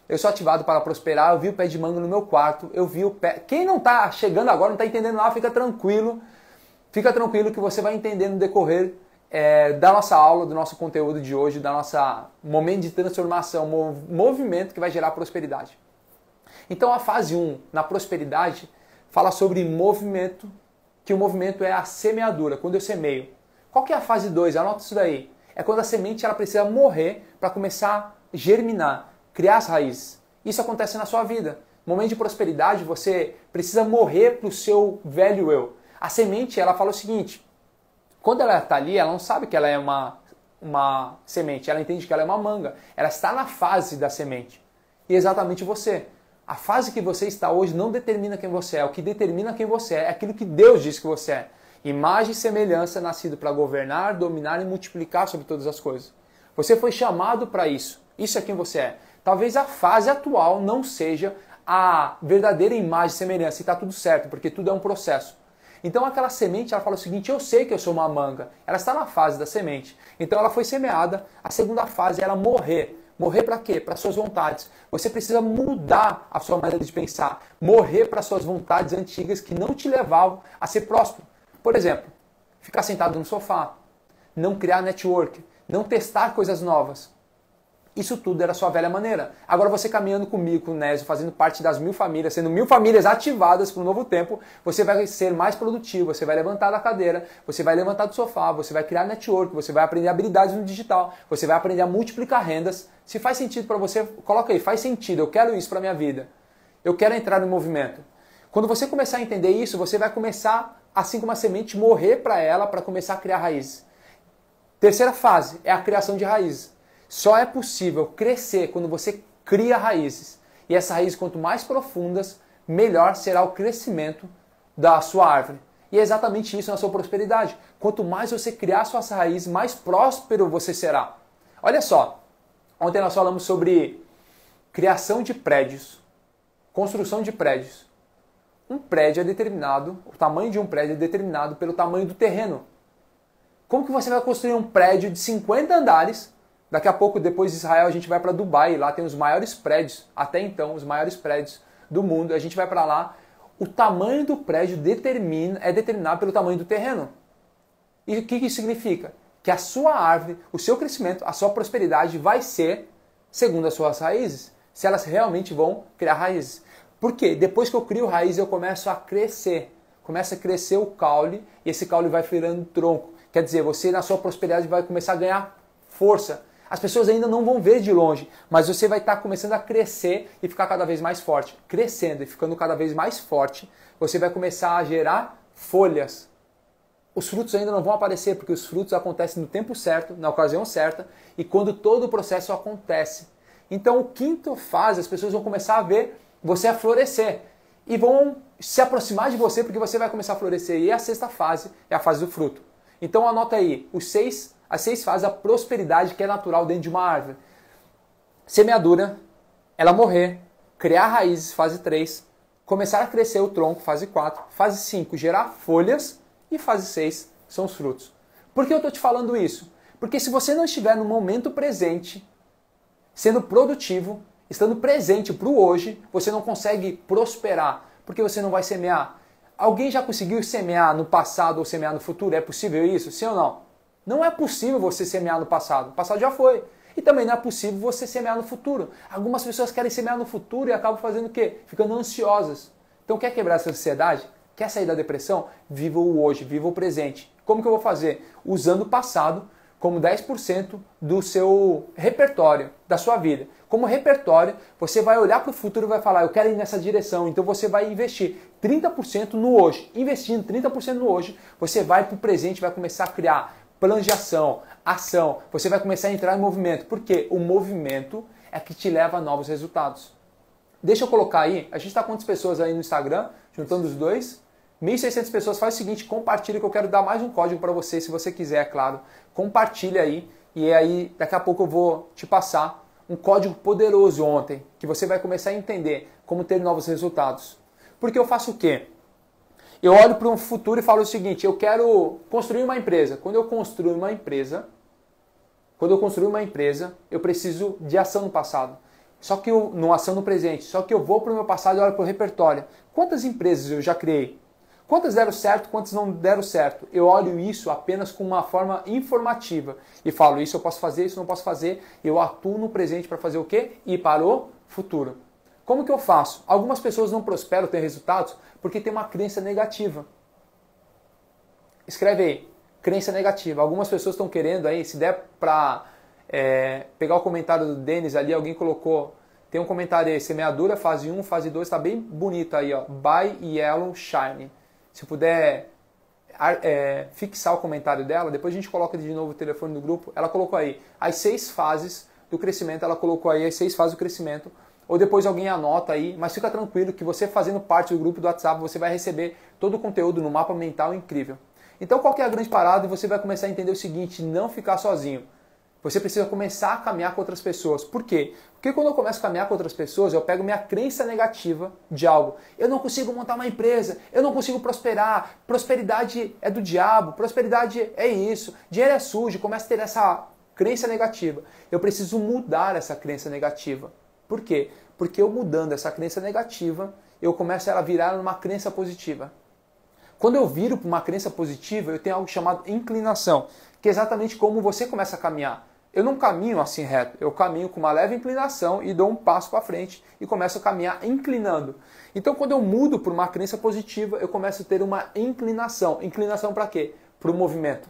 eu sou ativado para prosperar, eu vi o pé de manga no meu quarto, eu vi o pé... Quem não está chegando agora, não está entendendo nada, fica tranquilo que você vai entender no decorrer da nossa aula, do nosso conteúdo de hoje, da nossa momento de transformação, movimento que vai gerar prosperidade. Então a fase 1 na prosperidade fala sobre movimento, que o movimento é a semeadura, quando eu semeio. Qual que é a fase 2? Anota isso daí. É quando a semente ela precisa morrer para começar a germinar, criar as raízes. Isso acontece na sua vida. No momento de prosperidade, você precisa morrer para o seu velho eu. A semente, ela fala o seguinte, quando ela está ali, ela não sabe que ela é uma semente, ela entende que ela é uma manga. Ela está na fase da semente. E exatamente você. A fase que você está hoje não determina quem você é. O que determina quem você é aquilo que Deus diz que você é. Imagem e semelhança nascido para governar, dominar e multiplicar sobre todas as coisas. Você foi chamado para isso. Isso é quem você é. Talvez a fase atual não seja a verdadeira imagem e semelhança e está tudo certo, porque tudo é um processo. Então aquela semente, ela fala o seguinte, eu sei que eu sou uma manga. Ela está na fase da semente. Então ela foi semeada, a segunda fase é ela morrer. Morrer para quê? Para suas vontades. Você precisa mudar a sua maneira de pensar. Morrer para suas vontades antigas que não te levavam a ser próspero. Por exemplo, ficar sentado no sofá, não criar network, não testar coisas novas. Isso tudo era a sua velha maneira. Agora você caminhando comigo, com o Nésio, fazendo parte das 1000 famílias, sendo 1000 famílias ativadas para um novo tempo, você vai ser mais produtivo, você vai levantar da cadeira, você vai levantar do sofá, você vai criar network, você vai aprender habilidades no digital, você vai aprender a multiplicar rendas. Se faz sentido para você, coloca aí, faz sentido, eu quero isso para minha vida. Eu quero entrar no movimento. Quando você começar a entender isso, você vai começar, assim como a semente, morrer para ela, para começar a criar raízes. Terceira fase é a criação de raízes. Só é possível crescer quando você cria raízes. E essas raízes, quanto mais profundas, melhor será o crescimento da sua árvore. E é exatamente isso na sua prosperidade. Quanto mais você criar suas raízes, mais próspero você será. Olha só, ontem nós falamos sobre criação de prédios, construção de prédios. Um prédio é determinado, o tamanho de um prédio é determinado pelo tamanho do terreno. Como que você vai construir um prédio de 50 andares? Daqui a pouco, depois de Israel, a gente vai para Dubai, lá tem os maiores prédios, até então, os maiores prédios do mundo. A gente vai para lá, o tamanho do prédio é determinado pelo tamanho do terreno. E o que isso significa? Que a sua árvore, o seu crescimento, a sua prosperidade vai ser segundo as suas raízes, se elas realmente vão criar raízes. Por quê? Depois que eu crio raiz, eu começo a crescer. Começa a crescer o caule e esse caule vai virando tronco. Quer dizer, você na sua prosperidade vai começar a ganhar força. As pessoas ainda não vão ver de longe, mas você vai estar começando a crescer e ficar cada vez mais forte. Crescendo e ficando cada vez mais forte, você vai começar a gerar folhas. Os frutos ainda não vão aparecer, porque os frutos acontecem no tempo certo, na ocasião certa, e quando todo o processo acontece. Então, o quinto fase, as pessoas vão começar a ver você a florescer. E vão se aproximar de você, porque você vai começar a florescer. E a sexta fase é a fase do fruto. Então, anota aí, as 6 fases da prosperidade que é natural dentro de uma árvore. Semeadura, ela morrer, criar raízes, fase 3, começar a crescer o tronco, fase 4, fase 5, gerar folhas e fase 6 são os frutos. Por que eu estou te falando isso? Porque se você não estiver no momento presente, sendo produtivo, estando presente para o hoje, você não consegue prosperar, porque você não vai semear. Alguém já conseguiu semear no passado ou semear no futuro? É possível isso? Sim ou não? Não é possível você semear no passado. O passado já foi. E também não é possível você semear no futuro. Algumas pessoas querem semear no futuro e acabam fazendo o quê? Ficando ansiosas. Então quer quebrar essa ansiedade? Quer sair da depressão? Viva o hoje, viva o presente. Como que eu vou fazer? Usando o passado como 10% do seu repertório, da sua vida. Como repertório, você vai olhar para o futuro e vai falar, eu quero ir nessa direção, então você vai investir 30% no hoje. Investindo 30% no hoje, você vai para o presente, vai começar a criar planos de ação, você vai começar a entrar em movimento, porque o movimento é que te leva a novos resultados. Deixa eu colocar aí, a gente está com quantas pessoas aí no Instagram, juntando os dois? 1.600 pessoas. Faz o seguinte, compartilha que eu quero dar mais um código para você, se você quiser, é claro. Compartilha aí e aí daqui a pouco eu vou te passar um código poderoso ontem, que você vai começar a entender como ter novos resultados. Porque eu faço o quê? Eu olho para um futuro e falo o seguinte, eu quero construir uma empresa. Quando eu construir uma empresa, eu preciso de ação no passado. Só que não ação no presente. Só que eu vou para o meu passado e olho para o repertório. Quantas empresas eu já criei? Quantas deram certo, quantas não deram certo? Eu olho isso apenas com uma forma informativa e falo, isso eu posso fazer, isso eu não posso fazer. Eu atuo no presente para fazer o quê? E para o futuro. Como que eu faço? Algumas pessoas não prosperam, têm resultados, porque tem uma crença negativa. Escreve aí, crença negativa. Algumas pessoas estão querendo aí, se der para pegar o comentário do Denis ali, alguém colocou, tem um comentário aí, semeadura, fase 1, fase 2, está bem bonito aí, ó, Buy Yellow Shine. Se puder fixar o comentário dela, depois a gente coloca de novo o telefone do grupo, ela colocou aí as 6 fases do crescimento, ela colocou aí as 6 fases do crescimento, ou depois alguém anota aí, mas fica tranquilo que você fazendo parte do grupo do WhatsApp, você vai receber todo o conteúdo no mapa mental incrível. Então qual que é a grande parada? E você vai começar a entender o seguinte, não ficar sozinho. Você precisa começar a caminhar com outras pessoas. Por quê? Porque quando eu começo a caminhar com outras pessoas, eu pego minha crença negativa de algo. Eu não consigo montar uma empresa, eu não consigo prosperar, prosperidade é do diabo, prosperidade é isso, dinheiro é sujo, começo a ter essa crença negativa. Eu preciso mudar essa crença negativa. Por quê? Porque eu mudando essa crença negativa, eu começo a virar uma crença positiva. Quando eu viro para uma crença positiva, eu tenho algo chamado inclinação, que é exatamente como você começa a caminhar. Eu não caminho assim reto, eu caminho com uma leve inclinação e dou um passo para frente e começo a caminhar inclinando. Então quando eu mudo para uma crença positiva, eu começo a ter uma inclinação. Inclinação para quê? Para o movimento.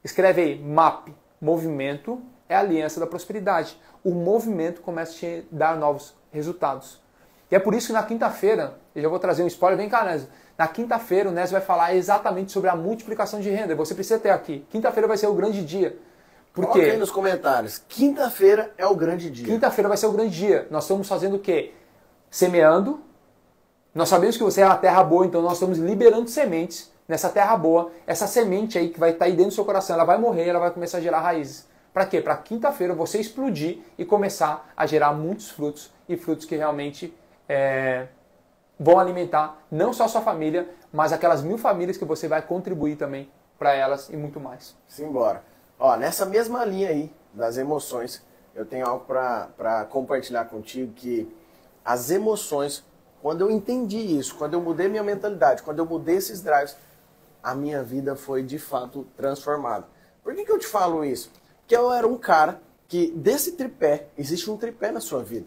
Escreve aí, MAP. Movimento é a aliança da prosperidade. O movimento começa a te dar novos resultados. E é por isso que na quinta-feira, eu já vou trazer um spoiler, vem cá, Nésio. Na quinta-feira o Nésio vai falar exatamente sobre a multiplicação de renda. Você precisa ter aqui. Quinta-feira vai ser o grande dia. Coloca aí nos comentários. Quinta-feira é o grande dia. Quinta-feira vai ser o grande dia. Nós estamos fazendo o quê? Semeando. Nós sabemos que você é uma terra boa, então nós estamos liberando sementes nessa terra boa. Essa semente aí que vai estar aí dentro do seu coração, ela vai morrer, ela vai começar a gerar raízes. Para quê? Para quinta-feira você explodir e começar a gerar muitos frutos e frutos que realmente vão alimentar não só a sua família, mas aquelas 1000 famílias que você vai contribuir também para elas e muito mais. Simbora. Ó, nessa mesma linha aí das emoções, eu tenho algo para compartilhar contigo, que as emoções, quando eu entendi isso, quando eu mudei minha mentalidade, quando eu mudei esses drives, a minha vida foi de fato transformada. Por que eu te falo isso? Porque eu era um cara que, desse tripé, existe um tripé na sua vida.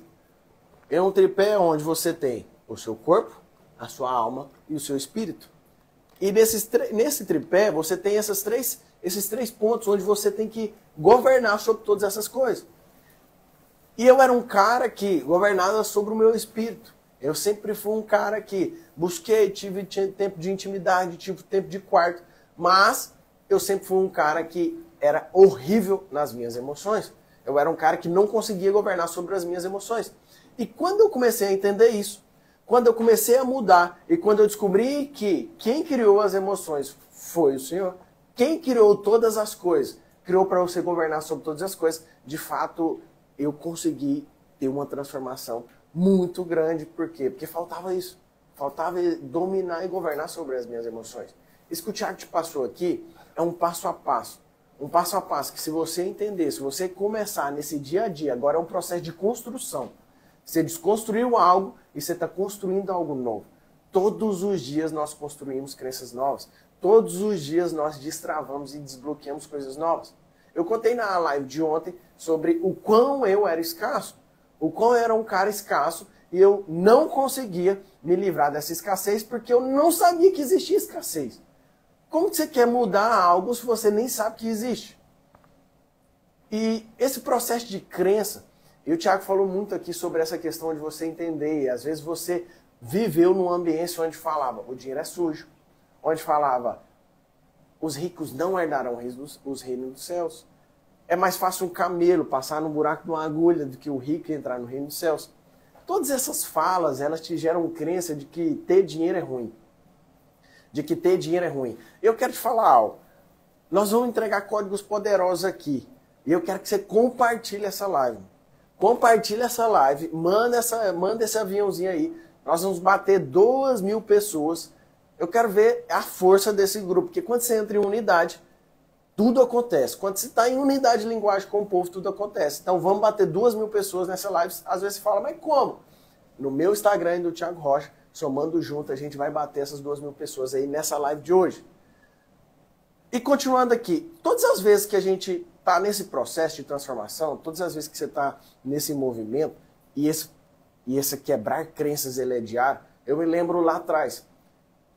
É um tripé onde você tem o seu corpo, a sua alma e o seu espírito. E nesse tripé você tem esses três pontos onde você tem que governar sobre todas essas coisas. E eu era um cara que governava sobre o meu espírito. Eu sempre fui um cara que busquei, tive tempo de intimidade, tive tempo de quarto, mas eu sempre fui um cara que era horrível nas minhas emoções. Eu era um cara que não conseguia governar sobre as minhas emoções. E quando eu comecei a entender isso, quando eu comecei a mudar e quando eu descobri que quem criou as emoções foi o Senhor, quem criou todas as coisas, criou para você governar sobre todas as coisas, de fato eu consegui ter uma transformação muito grande. Por quê? Porque faltava isso. Faltava dominar e governar sobre as minhas emoções. Isso que o Thiago te passou aqui é um passo a passo. Um passo a passo que, se você entender, se você começar nesse dia a dia, agora é um processo de construção. Você desconstruiu algo e você está construindo algo novo. Todos os dias nós construímos crenças novas. Todos os dias nós destravamos e desbloqueamos coisas novas. Eu contei na live de ontem sobre o quão eu era escasso. O quão eu era um cara escasso e eu não conseguia me livrar dessa escassez porque eu não sabia que existia escassez. Como que você quer mudar algo se você nem sabe que existe? E esse processo de crença, e o Thiago falou muito aqui sobre essa questão de você entender. E às vezes você viveu num ambiente onde falava o dinheiro é sujo, onde falava os ricos não herdarão os reinos dos céus. É mais fácil um camelo passar no buraco de uma agulha do que o rico entrar no reino dos céus. Todas essas falas, elas te geram crença de que ter dinheiro é ruim. De que ter dinheiro é ruim. Eu quero te falar algo. Nós vamos entregar códigos poderosos aqui. E eu quero que você compartilhe essa live. Compartilhe essa live, manda esse aviãozinho aí. Nós vamos bater 2.000 pessoas. Eu quero ver a força desse grupo, porque quando você entra em unidade, tudo acontece. Quando você está em unidade de linguagem com o povo, tudo acontece. Então vamos bater 2.000 pessoas nessa live. Às vezes você fala, mas como? No meu Instagram e do Thiago Rocha, somando junto, a gente vai bater essas 2.000 pessoas aí nessa live de hoje. E continuando aqui, todas as vezes que a gente está nesse processo de transformação, todas as vezes que você está nesse movimento, e esse quebrar crenças ele é diário, eu me lembro lá atrás,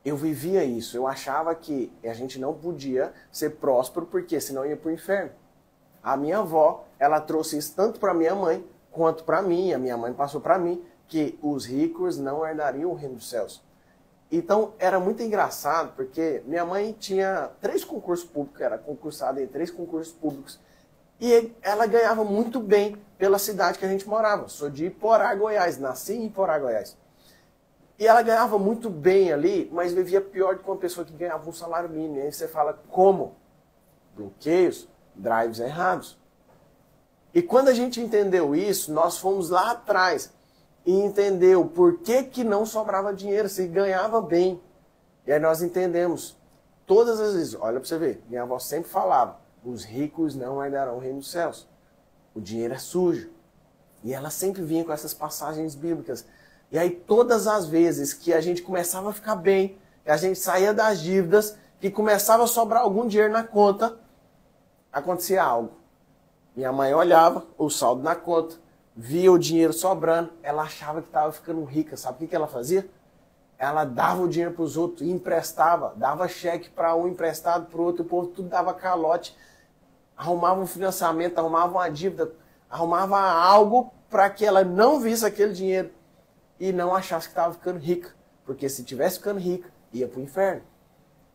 eu vivia isso, eu achava que a gente não podia ser próspero, porque senão ia para o inferno. A minha avó, ela trouxe isso tanto para minha mãe, quanto para mim, a minha mãe passou para mim, que os ricos não herdariam o reino dos céus. Então, era muito engraçado, porque minha mãe tinha 3 concursos públicos, era concursada em 3 concursos públicos, e ela ganhava muito bem pela cidade que a gente morava. Sou de Iporá, Goiás, nasci em Iporá, Goiás. E ela ganhava muito bem ali, mas vivia pior do que uma pessoa que ganhava um salário mínimo. E aí você fala, como? Bloqueios, drives errados. E quando a gente entendeu isso, nós fomos lá atrás e entendeu por que que não sobrava dinheiro, se ganhava bem. E aí nós entendemos, todas as vezes, olha para você ver, minha avó sempre falava, os ricos não herdarão o reino dos céus. O dinheiro é sujo. E ela sempre vinha com essas passagens bíblicas. E aí todas as vezes que a gente começava a ficar bem, que a gente saía das dívidas, que começava a sobrar algum dinheiro na conta, acontecia algo. Minha mãe olhava o saldo na conta, via o dinheiro sobrando, ela achava que estava ficando rica. Sabe o que ela fazia? Ela dava o dinheiro para os outros, emprestava, dava cheque para um, emprestado para o outro, o povo tudo dava calote, arrumava um financiamento, arrumava uma dívida, arrumava algo para que ela não visse aquele dinheiro e não achasse que estava ficando rica. Porque se tivesse ficando rica, ia para o inferno.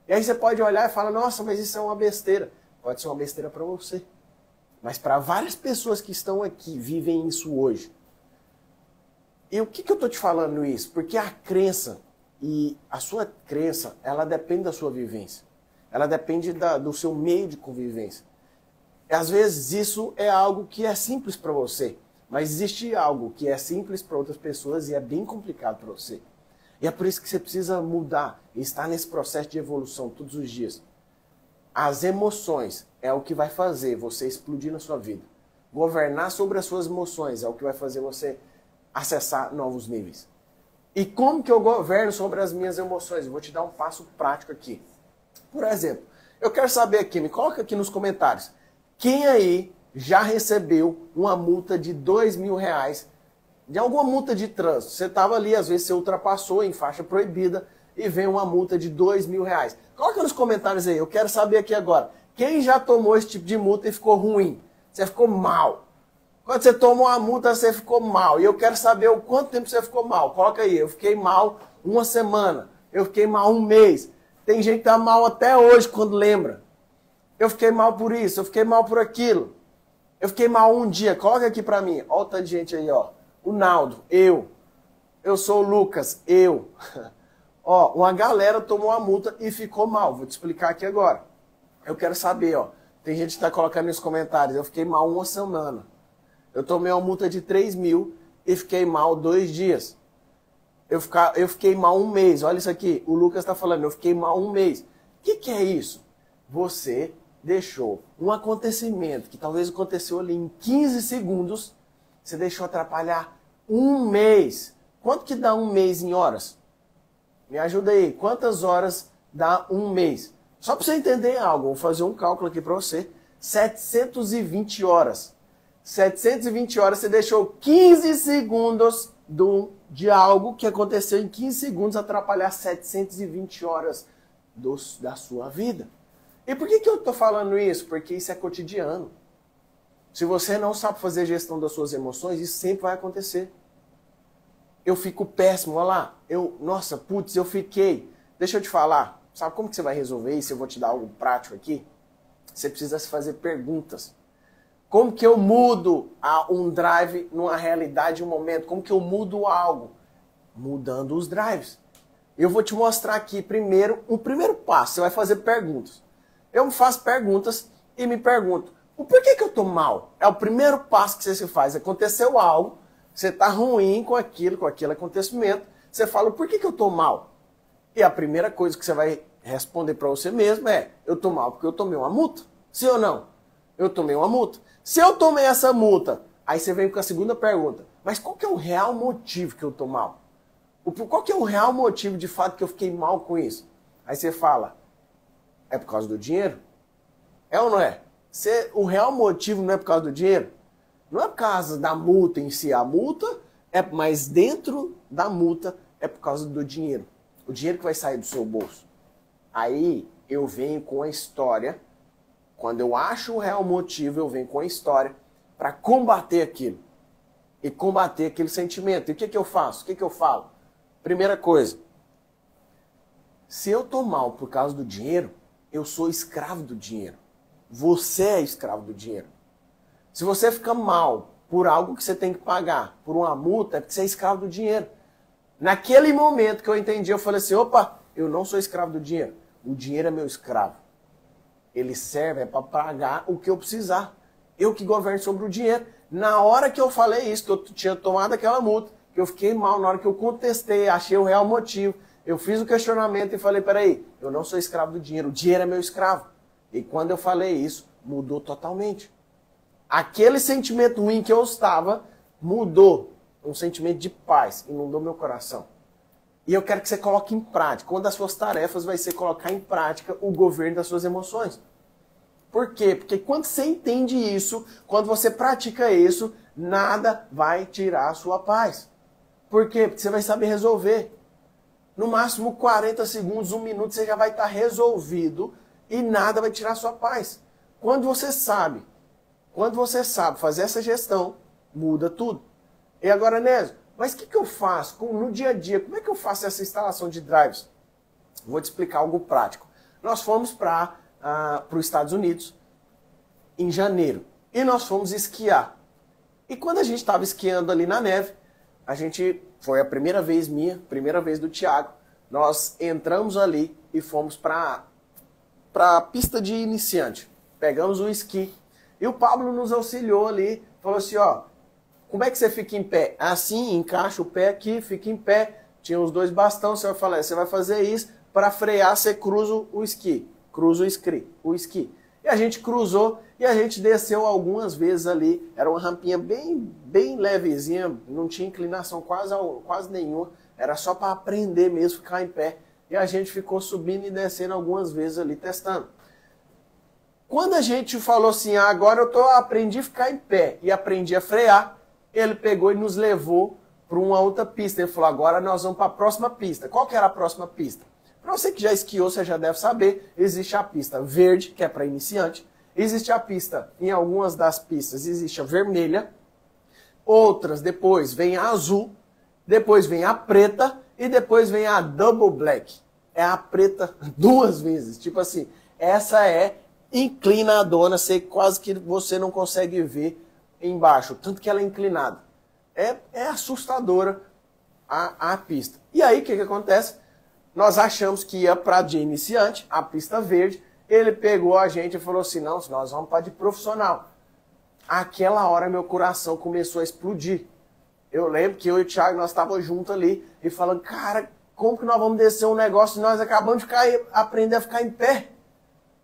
E aí você pode olhar e falar, nossa, mas isso é uma besteira. Pode ser uma besteira para você. Mas para várias pessoas que estão aqui, vivem isso hoje. E o que eu estou te falando isso? Porque a crença, e a sua crença, ela depende da sua vivência. Ela depende do seu meio de convivência. Às vezes isso é algo que é simples para você, mas existe algo que é simples para outras pessoas e é bem complicado para você. E é por isso que você precisa mudar e estar nesse processo de evolução todos os dias. As emoções é o que vai fazer você explodir na sua vida. Governar sobre as suas emoções é o que vai fazer você acessar novos níveis. E como que eu governo sobre as minhas emoções? Eu vou te dar um passo prático aqui. Por exemplo, eu quero saber aqui, me coloca aqui nos comentários, quem aí já recebeu uma multa de R$2.000, de alguma multa de trânsito? Você estava ali, às vezes você ultrapassou em faixa proibida e vem uma multa de R$2.000. Coloca nos comentários aí, eu quero saber aqui agora, quem já tomou esse tipo de multa e ficou ruim? Você ficou mal. Quando você tomou a multa, você ficou mal. E eu quero saber o quanto tempo você ficou mal. Coloca aí, eu fiquei mal uma semana, eu fiquei mal um mês. Tem gente que tá mal até hoje quando lembra. Eu fiquei mal por isso, eu fiquei mal por aquilo. Eu fiquei mal um dia. Coloca aqui pra mim. Olha o tanto de gente aí, ó. O Naldo, eu. Eu sou o Lucas, eu. Ó, uma galera tomou a multa e ficou mal. Vou te explicar aqui agora. Eu quero saber, ó. Tem gente que tá colocando nos comentários. Eu fiquei mal uma semana. Eu tomei uma multa de 3.000 e fiquei mal 2 dias. Eu fiquei mal um mês. Olha isso aqui. O Lucas está falando, eu fiquei mal um mês. O que é isso? Você deixou um acontecimento que talvez aconteceu ali em 15 segundos, você deixou atrapalhar um mês. Quanto que dá um mês em horas? Me ajuda aí. Quantas horas dá um mês? Só para você entender algo, vou fazer um cálculo aqui para você. 720 horas. 720 horas, você deixou 15 segundos de algo que aconteceu em 15 segundos atrapalhar 720 horas da sua vida. E por que eu estou falando isso? Porque isso é cotidiano. Se você não sabe fazer gestão das suas emoções, isso sempre vai acontecer. Eu fico péssimo, olha lá. Nossa, putz, eu fiquei. Deixa eu te falar. Sabe como que você vai resolver isso? Eu vou te dar algo prático aqui. Você precisa se fazer perguntas. Como que eu mudo um drive numa realidade, um momento? Como que eu mudo algo? Mudando os drives. Eu vou te mostrar aqui primeiro, o primeiro passo. Você vai fazer perguntas. Eu me faço perguntas e me pergunto, o porquê que eu estou mal? É o primeiro passo que você se faz. Aconteceu algo, você está ruim com aquele acontecimento. Você fala, por que eu estou mal? E a primeira coisa que você vai responder para você mesmo é, eu estou mal porque eu tomei uma multa. Sim ou não? Eu tomei uma multa. Se eu tomei essa multa, aí você vem com a segunda pergunta. Mas qual que é o real motivo que eu tô mal? Qual que é o real motivo de fato que eu fiquei mal com isso? Aí você fala, é por causa do dinheiro? É ou não é? O real motivo não é por causa do dinheiro? Não é por causa da multa em si. A multa mas dentro da multa é por causa do dinheiro. O dinheiro que vai sair do seu bolso. Aí eu venho com a história. Quando eu acho o real motivo, eu venho com a história para combater aquilo. E combater aquele sentimento. E o que eu faço? O que eu falo? Primeira coisa. Se eu tô mal por causa do dinheiro, eu sou escravo do dinheiro. Você é escravo do dinheiro. Se você fica mal por algo que você tem que pagar, por uma multa, é porque você é escravo do dinheiro. Naquele momento que eu entendi, eu falei assim, opa, eu não sou escravo do dinheiro. O dinheiro é meu escravo. Ele serve para pagar o que eu precisar. Eu que governo sobre o dinheiro. Na hora que eu falei isso, que eu tinha tomado aquela multa, que eu fiquei mal, na hora que eu contestei, achei o real motivo, eu fiz o questionamento e falei, peraí, eu não sou escravo do dinheiro, o dinheiro é meu escravo. E quando eu falei isso, mudou totalmente. Aquele sentimento ruim que eu estava, mudou. Um sentimento de paz, inundou meu coração. E eu quero que você coloque em prática. Uma das suas tarefas vai ser colocar em prática o governo das suas emoções. Por quê? Porque quando você entende isso, quando você pratica isso, nada vai tirar a sua paz. Por quê? Porque você vai saber resolver. No máximo 40 segundos, 1 minuto, você já vai estar resolvido e nada vai tirar a sua paz. Quando você sabe fazer essa gestão, muda tudo. E agora, Nésio, mas o que eu faço no dia a dia? Como é que eu faço essa instalação de drives? Vou te explicar algo prático. Nós fomos para os Estados Unidos em janeiro e nós fomos esquiar. E quando a gente estava esquiando ali na neve, foi a primeira vez minha, primeira vez do Thiago, nós entramos ali e fomos para a pista de iniciante. Pegamos o esqui e o Pablo nos auxiliou ali, falou assim, ó, como é que você fica em pé? Assim, encaixa o pé aqui, fica em pé. Tinha os 2 bastões, você vai fazer isso, para frear você cruza o esqui. Cruza o esqui. E a gente cruzou e a gente desceu algumas vezes ali. Era uma rampinha bem levezinha, não tinha inclinação quase nenhuma. Era só para aprender mesmo, ficar em pé. E a gente ficou subindo e descendo algumas vezes ali, testando. Quando a gente falou assim, agora aprendi a ficar em pé e aprendi a frear, ele pegou e nos levou para uma outra pista. Ele falou, agora nós vamos para a próxima pista. Qual que era a próxima pista? Para você que já esquiou, você já deve saber, existe a pista verde, que é para iniciante. Existe a pista, em algumas das pistas, existe a vermelha. Outras, depois vem a azul, depois vem a preta e depois vem a double black. É a preta 2 vezes. Tipo assim, essa é inclinadona, quase que você não consegue ver embaixo, tanto que ela é inclinada. É assustadora a pista. E aí, o que acontece? Nós achamos que ia para de iniciante, a pista verde, ele pegou a gente e falou assim, não, nós vamos para de profissional. Aquela hora meu coração começou a explodir. Eu lembro que eu e o Thiago, nós estávamos juntos ali, e falando, cara, como que nós vamos descer um negócio e nós acabamos de aprender a ficar em pé?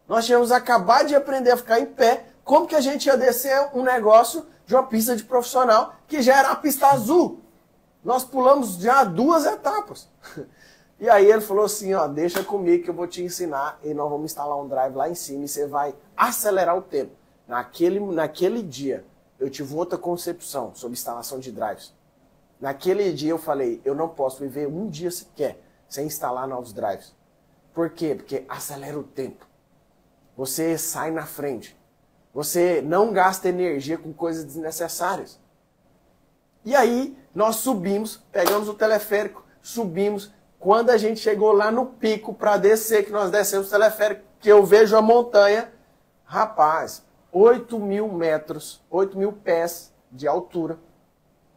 Nós tínhamos acabado de aprender a ficar em pé, como que a gente ia descer um negócio de uma pista de profissional que já era a pista azul? Nós pulamos já 2 etapas. E aí ele falou assim, ó, deixa comigo que eu vou te ensinar e nós vamos instalar um drive lá em cima e você vai acelerar o tempo. Naquele dia, eu tive outra concepção sobre instalação de drives. Naquele dia eu falei, eu não posso viver um dia sequer sem instalar novos drives. Por quê? Porque acelera o tempo. Você sai na frente. Você não gasta energia com coisas desnecessárias. E aí, nós subimos, pegamos o teleférico, subimos. Quando a gente chegou lá no pico para descer, que nós descemos o teleférico, que eu vejo a montanha, rapaz, 8.000 metros, 8.000 pés de altura.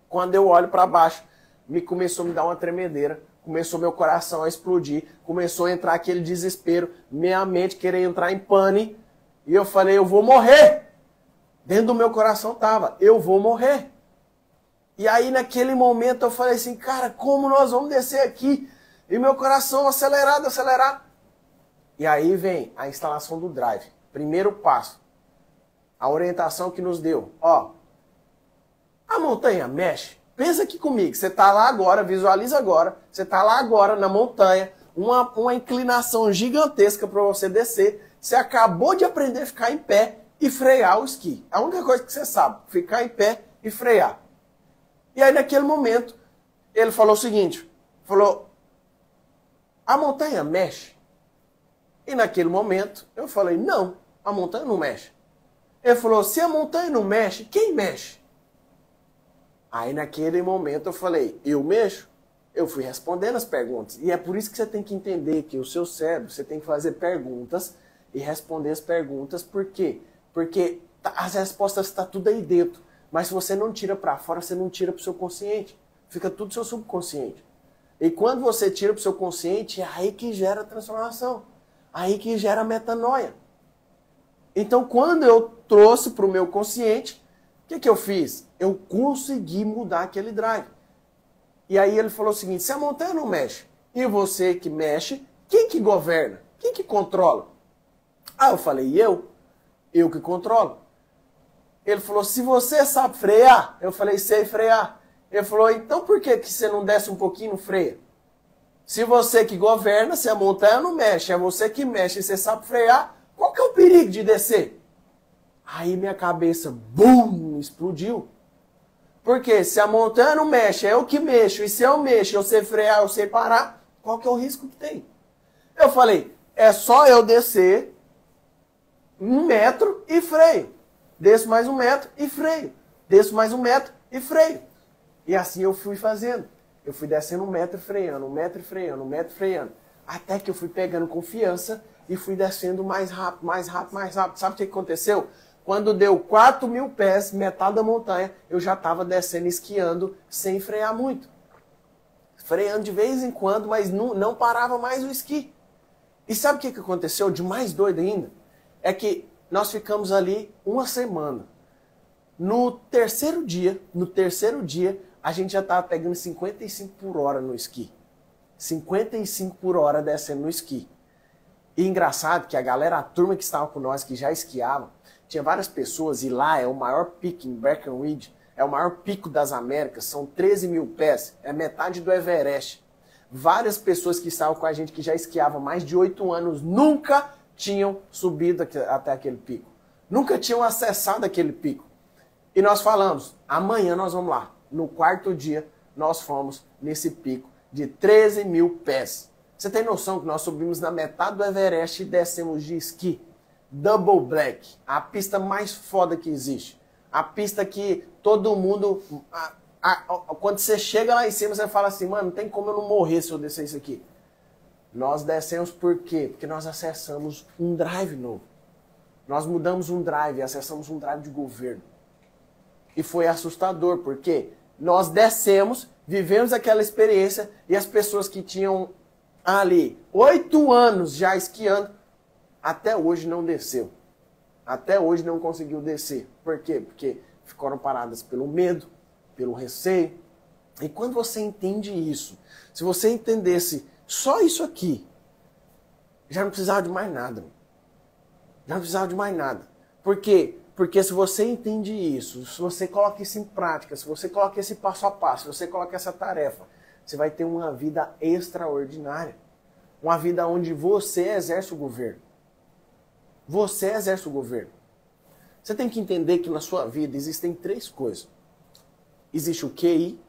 Quando eu olho para baixo, começou a me dar uma tremedeira. Começou meu coração a explodir, começou a entrar aquele desespero, minha mente querer entrar em pane, e eu falei, eu vou morrer. Dentro do meu coração tava, eu vou morrer. E aí naquele momento eu falei assim, cara, como nós vamos descer aqui? E meu coração acelerado. E aí vem a instalação do drive. Primeiro passo, a orientação que nos deu. Ó, a montanha mexe. Pensa aqui comigo, você está lá agora, visualiza agora, você está lá agora na montanha, uma inclinação gigantesca para você descer, você acabou de aprender a ficar em pé e frear o esqui. A única coisa que você sabe, ficar em pé e frear. E aí naquele momento, ele falou o seguinte, falou, a montanha mexe? E naquele momento, eu falei, não, a montanha não mexe. Ele falou, se a montanha não mexe, quem mexe? Aí naquele momento eu falei, eu mexo? Eu fui respondendo as perguntas. E é por isso que você tem que entender que o seu cérebro, você tem que fazer perguntas e responder as perguntas. Por quê? Porque as respostas estão tudo aí dentro. Mas se você não tira para fora, você não tira para o seu consciente. Fica tudo seu subconsciente. E quando você tira para o seu consciente, é aí que gera a transformação. Aí que gera a metanoia. Então quando eu trouxe para o meu consciente. O que eu fiz? Eu consegui mudar aquele drive. E aí ele falou o seguinte, se a montanha não mexe e você que mexe, quem que governa? Quem que controla? Ah, eu falei, eu que controlo. Ele falou, se você sabe frear, eu falei, sei frear. Ele falou, então por que você não desce um pouquinho no freio? Se você que governa, se a montanha não mexe, é você que mexe e você sabe frear, qual que é o perigo de descer? Aí minha cabeça, bum, explodiu. Porque se a montanha não mexe, é eu que mexo, e se eu mexo, eu sei frear, eu sei parar, qual que é o risco que tem? Eu falei, é só eu descer 1 metro e freio. Desço mais 1 metro e freio. Desço mais 1 metro e freio. E assim eu fui fazendo. Eu fui descendo 1 metro e freando, 1 metro e freando, 1 metro e freando. Até que eu fui pegando confiança e fui descendo mais rápido, mais rápido, mais rápido. Sabe o que aconteceu? Quando deu 4.000 pés, metade da montanha, eu já estava descendo, esquiando, sem frear muito. Freando de vez em quando, mas não parava mais o esqui. E sabe o que aconteceu? De mais doido ainda? É que nós ficamos ali uma semana. No terceiro dia, a gente já estava pegando 55 por hora no esqui. 55 por hora descendo no esqui. E engraçado que a turma que estava com nós, que já esquiava, tinha várias pessoas, e lá é o maior pico em Breckenridge, é o maior pico das Américas, são 13.000 pés, é metade do Everest. Várias pessoas que estavam com a gente, que já esquiavam há mais de 8 anos, nunca tinham subido até aquele pico. Nunca tinham acessado aquele pico. E nós falamos, amanhã nós vamos lá. No quarto dia, nós fomos nesse pico de 13.000 pés. Você tem noção que nós subimos na metade do Everest e descemos de esqui? Double Black, a pista mais foda que existe. A pista que todo mundo... quando você chega lá em cima, você fala assim, mano, não tem como eu não morrer se eu descer isso aqui. Nós descemos por quê? Porque nós acessamos um drive novo. Nós mudamos um drive, acessamos um drive de governo. E foi assustador, porque nós descemos, vivemos aquela experiência e as pessoas que tinham ali 8 anos já esquiando, até hoje não desceu. Até hoje não conseguiu descer. Por quê? Porque ficaram paradas pelo medo, pelo receio. E quando você entende isso, se você entendesse só isso aqui, já não precisava de mais nada. Já não precisava de mais nada. Por quê? Porque se você entende isso, se você coloca isso em prática, se você coloca esse passo a passo, se você coloca essa tarefa, você vai ter uma vida extraordinária. Uma vida onde você exerce o governo. Você exerce o governo. Você tem que entender que na sua vida existem 3 coisas. Existe o QI.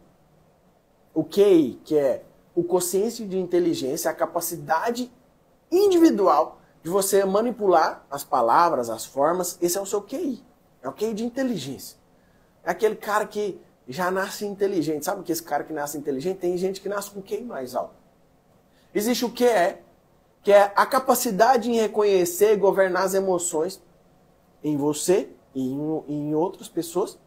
O QI, que é o quociente de inteligência, a capacidade individual de você manipular as palavras, as formas. Esse é o seu QI. É o QI de inteligência. É aquele cara que já nasce inteligente. Sabe que esse cara que nasce inteligente, tem gente que nasce com QI mais alto. Existe o QE, que é a capacidade em reconhecer e governar as emoções em você e em outras pessoas,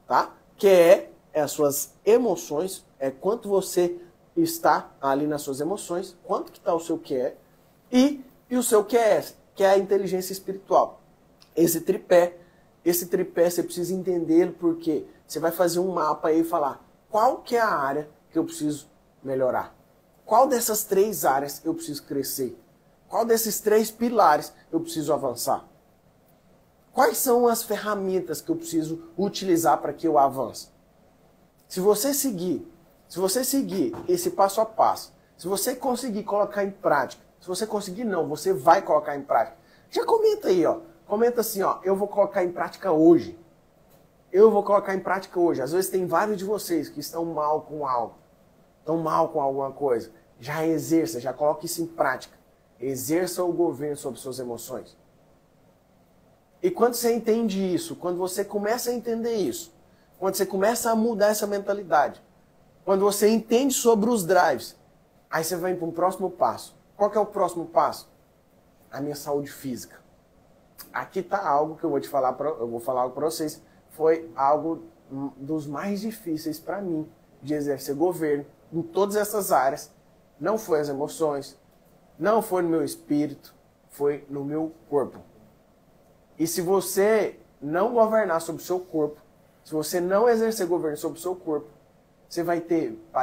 tá? QE é as suas emoções, é quanto você está ali nas suas emoções, quanto que está o seu QE, e o seu QS, que é a inteligência espiritual. Esse tripé você precisa entender porque você vai fazer um mapa aí e falar qual que é a área que eu preciso melhorar. Qual dessas 3 áreas eu preciso crescer? Qual desses 3 pilares eu preciso avançar? Quais são as ferramentas que eu preciso utilizar para que eu avance? Se você seguir esse passo a passo, se você conseguir colocar em prática, se você conseguir não, você vai colocar em prática. Já comenta aí, ó. Comenta assim, ó, eu vou colocar em prática hoje. Eu vou colocar em prática hoje. Às vezes tem vários de vocês que estão mal com algo. Estão mal com alguma coisa. Já exerça, já coloque isso em prática. Exerça o governo sobre suas emoções. E quando você entende isso, quando você começa a entender isso, quando você começa a mudar essa mentalidade, quando você entende sobre os drives, aí você vai para um próximo passo. Qual que é o próximo passo? A minha saúde física. Aqui está algo que eu vou te falar, eu vou falar algo para vocês. Foi algo dos mais difíceis para mim de exercer governo em todas essas áreas. Não foi as emoções, não foi no meu espírito, foi no meu corpo. E se você não governar sobre o seu corpo, se você não exercer governo sobre o seu corpo, você vai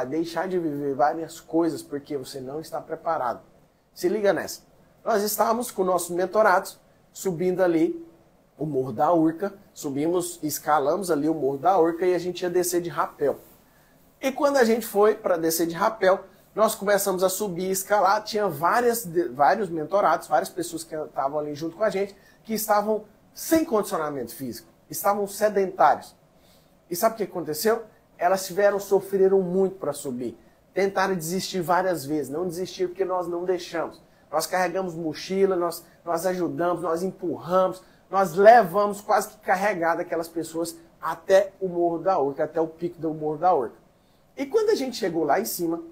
deixar de viver várias coisas porque você não está preparado. Se liga nessa. Nós estávamos com nossos mentorados subindo ali o Morro da Urca, escalamos ali o Morro da Urca e a gente ia descer de rapel. E quando a gente foi para descer de rapel, nós começamos a subir e escalar, tinha vários mentorados, várias pessoas que estavam ali junto com a gente, que estavam sem condicionamento físico, estavam sedentários. E sabe o que aconteceu? Elas sofreram muito para subir. Tentaram desistir várias vezes, não desistiram porque nós não deixamos. Nós carregamos mochila, nós ajudamos, nós empurramos, nós levamos quase que carregado aquelas pessoas até o Morro da Urca, até o pico do Morro da Urca. E quando a gente chegou lá em cima,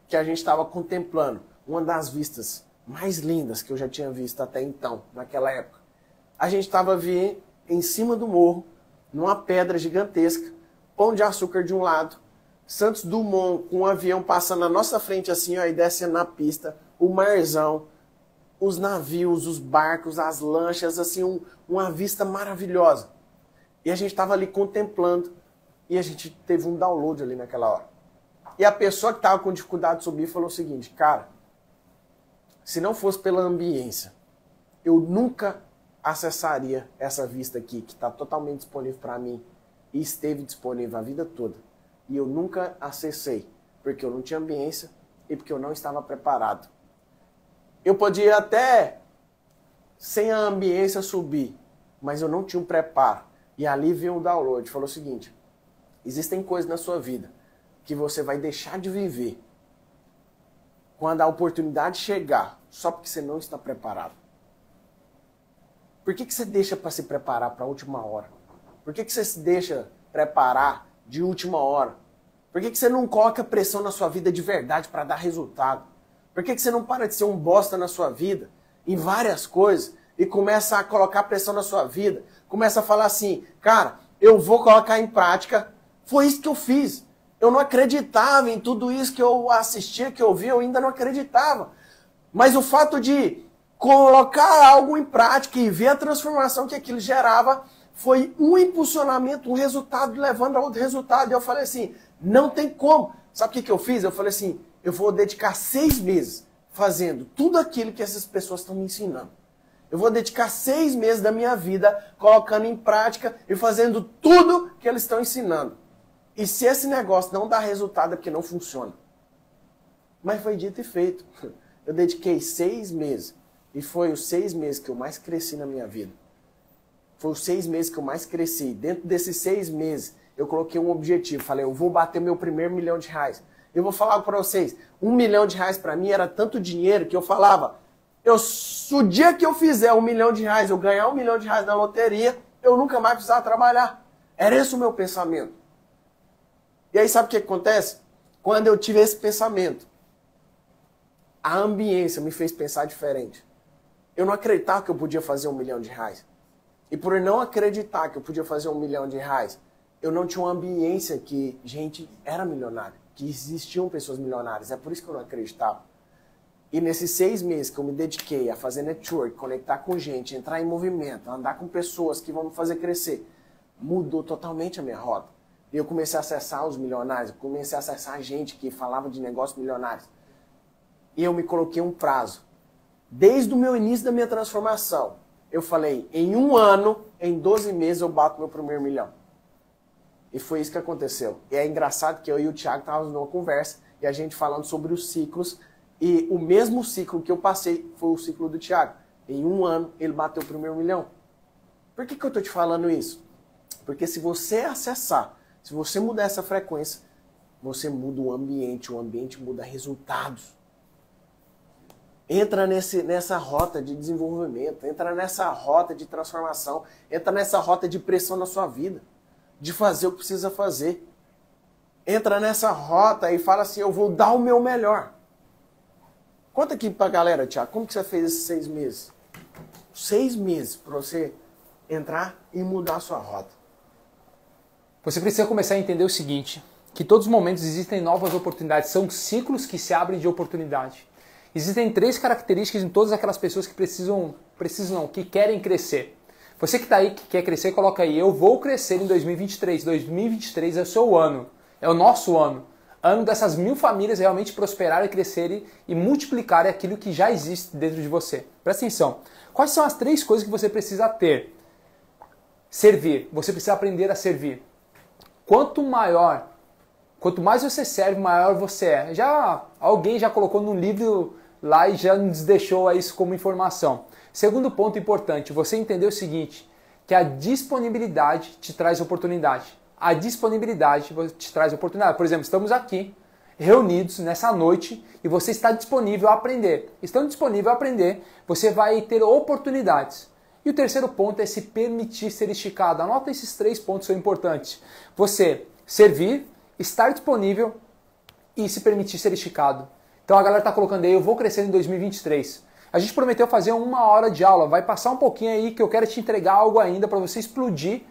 que a gente estava contemplando uma das vistas mais lindas que eu já tinha visto até então, naquela época. A gente estava em cima do morro, numa pedra gigantesca, Pão de Açúcar de um lado, Santos Dumont com um avião passando na nossa frente assim, ó, e descendo na pista, o marzão, os navios, os barcos, as lanchas, assim, uma vista maravilhosa. E a gente estava ali contemplando, e a gente teve um download ali naquela hora. E a pessoa que estava com dificuldade de subir falou o seguinte: cara, se não fosse pela ambiência, eu nunca acessaria essa vista aqui, que está totalmente disponível para mim, e esteve disponível a vida toda. E eu nunca acessei, porque eu não tinha ambiência e porque eu não estava preparado. Eu podia até, sem a ambiência, subir, mas eu não tinha um preparo. E ali veio um download, falou o seguinte: existem coisas na sua vida que você vai deixar de viver quando a oportunidade chegar, só porque você não está preparado. Por que você deixa para se preparar para a última hora? Por que você se deixa preparar de última hora? Por que você não coloca pressão na sua vida de verdade para dar resultado? Por que você não para de ser um bosta na sua vida, em várias coisas, e começa a colocar pressão na sua vida? Começa a falar assim: cara, eu vou colocar em prática. Foi isso que eu fiz. Eu não acreditava em tudo isso que eu assistia, que eu via, eu ainda não acreditava. Mas o fato de colocar algo em prática e ver a transformação que aquilo gerava foi um impulsionamento, um resultado levando a outro resultado. E eu falei assim: não tem como. Sabe o que eu fiz? Eu falei assim: eu vou dedicar 6 meses fazendo tudo aquilo que essas pessoas estão me ensinando. Eu vou dedicar 6 meses da minha vida colocando em prática e fazendo tudo que eles estão ensinando. E se esse negócio não dá resultado é porque não funciona. Mas foi dito e feito. Eu dediquei 6 meses. E foi os 6 meses que eu mais cresci na minha vida. Foi os 6 meses que eu mais cresci. Dentro desses 6 meses, eu coloquei um objetivo. Falei: eu vou bater meu primeiro R$1 milhão. Eu vou falar para vocês, R$1 milhão para mim era tanto dinheiro que eu falava: o dia que eu fizer R$1 milhão, eu ganhar R$1 milhão na loteria, eu nunca mais precisava trabalhar. Era esse o meu pensamento. E aí sabe o que acontece? Quando eu tive esse pensamento, a ambiência me fez pensar diferente. Eu não acreditava que eu podia fazer R$1 milhão. E por eu não acreditar que eu podia fazer R$1 milhão, eu não tinha uma ambiência que gente era milionária, que existiam pessoas milionárias. É por isso que eu não acreditava. E nesses 6 meses que eu me dediquei a fazer network, conectar com gente, entrar em movimento, andar com pessoas que vão me fazer crescer, mudou totalmente a minha rota. E eu comecei a acessar os milionários, comecei a acessar gente que falava de negócios milionários. E eu me coloquei um prazo. Desde o meu início da minha transformação, eu falei: em 1 ano, em 12 meses eu bato meu primeiro milhão. E foi isso que aconteceu. E é engraçado que eu e o Thiago estávamos numa conversa e a gente falando sobre os ciclos. E o mesmo ciclo que eu passei foi o ciclo do Thiago. Em 1 ano, ele bateu o primeiro milhão. Por que eu estou te falando isso? Porque se você acessar, se você mudar essa frequência, você muda o ambiente muda resultados. Entra nessa rota de desenvolvimento, entra nessa rota de transformação, entra nessa rota de pressão na sua vida, de fazer o que precisa fazer. Entra nessa rota e fala assim: eu vou dar o meu melhor. Conta aqui pra galera, Thiago, como que você fez esses 6 meses? 6 meses para você entrar e mudar a sua rota. Você precisa começar a entender o seguinte, que todos os momentos existem novas oportunidades, são ciclos que se abrem de oportunidade. Existem 3 características em todas aquelas pessoas que que querem crescer. Você que está aí, que quer crescer, coloca aí, eu vou crescer em 2023. 2023 é o seu ano, é o nosso ano. Ano dessas 1000 famílias realmente prosperarem, crescerem e multiplicarem aquilo que já existe dentro de você. Presta atenção. Quais são as 3 coisas que você precisa ter? Servir. Você precisa aprender a servir. Quanto mais você serve, maior você é. Alguém já colocou num livro lá e já nos deixou isso como informação. Segundo ponto importante, você entender o seguinte, que a disponibilidade te traz oportunidade. A disponibilidade te traz oportunidade. Por exemplo, estamos aqui reunidos nessa noite e você está disponível a aprender. Estando disponível a aprender, você vai ter oportunidades. E o terceiro ponto é se permitir ser esticado. Anota esses 3 pontos, são importantes. Você servir, estar disponível e se permitir ser esticado. Então a galera está colocando aí, eu vou crescer em 2023. A gente prometeu fazer 1 hora de aula, vai passar um pouquinho aí que eu quero te entregar algo ainda para você explodir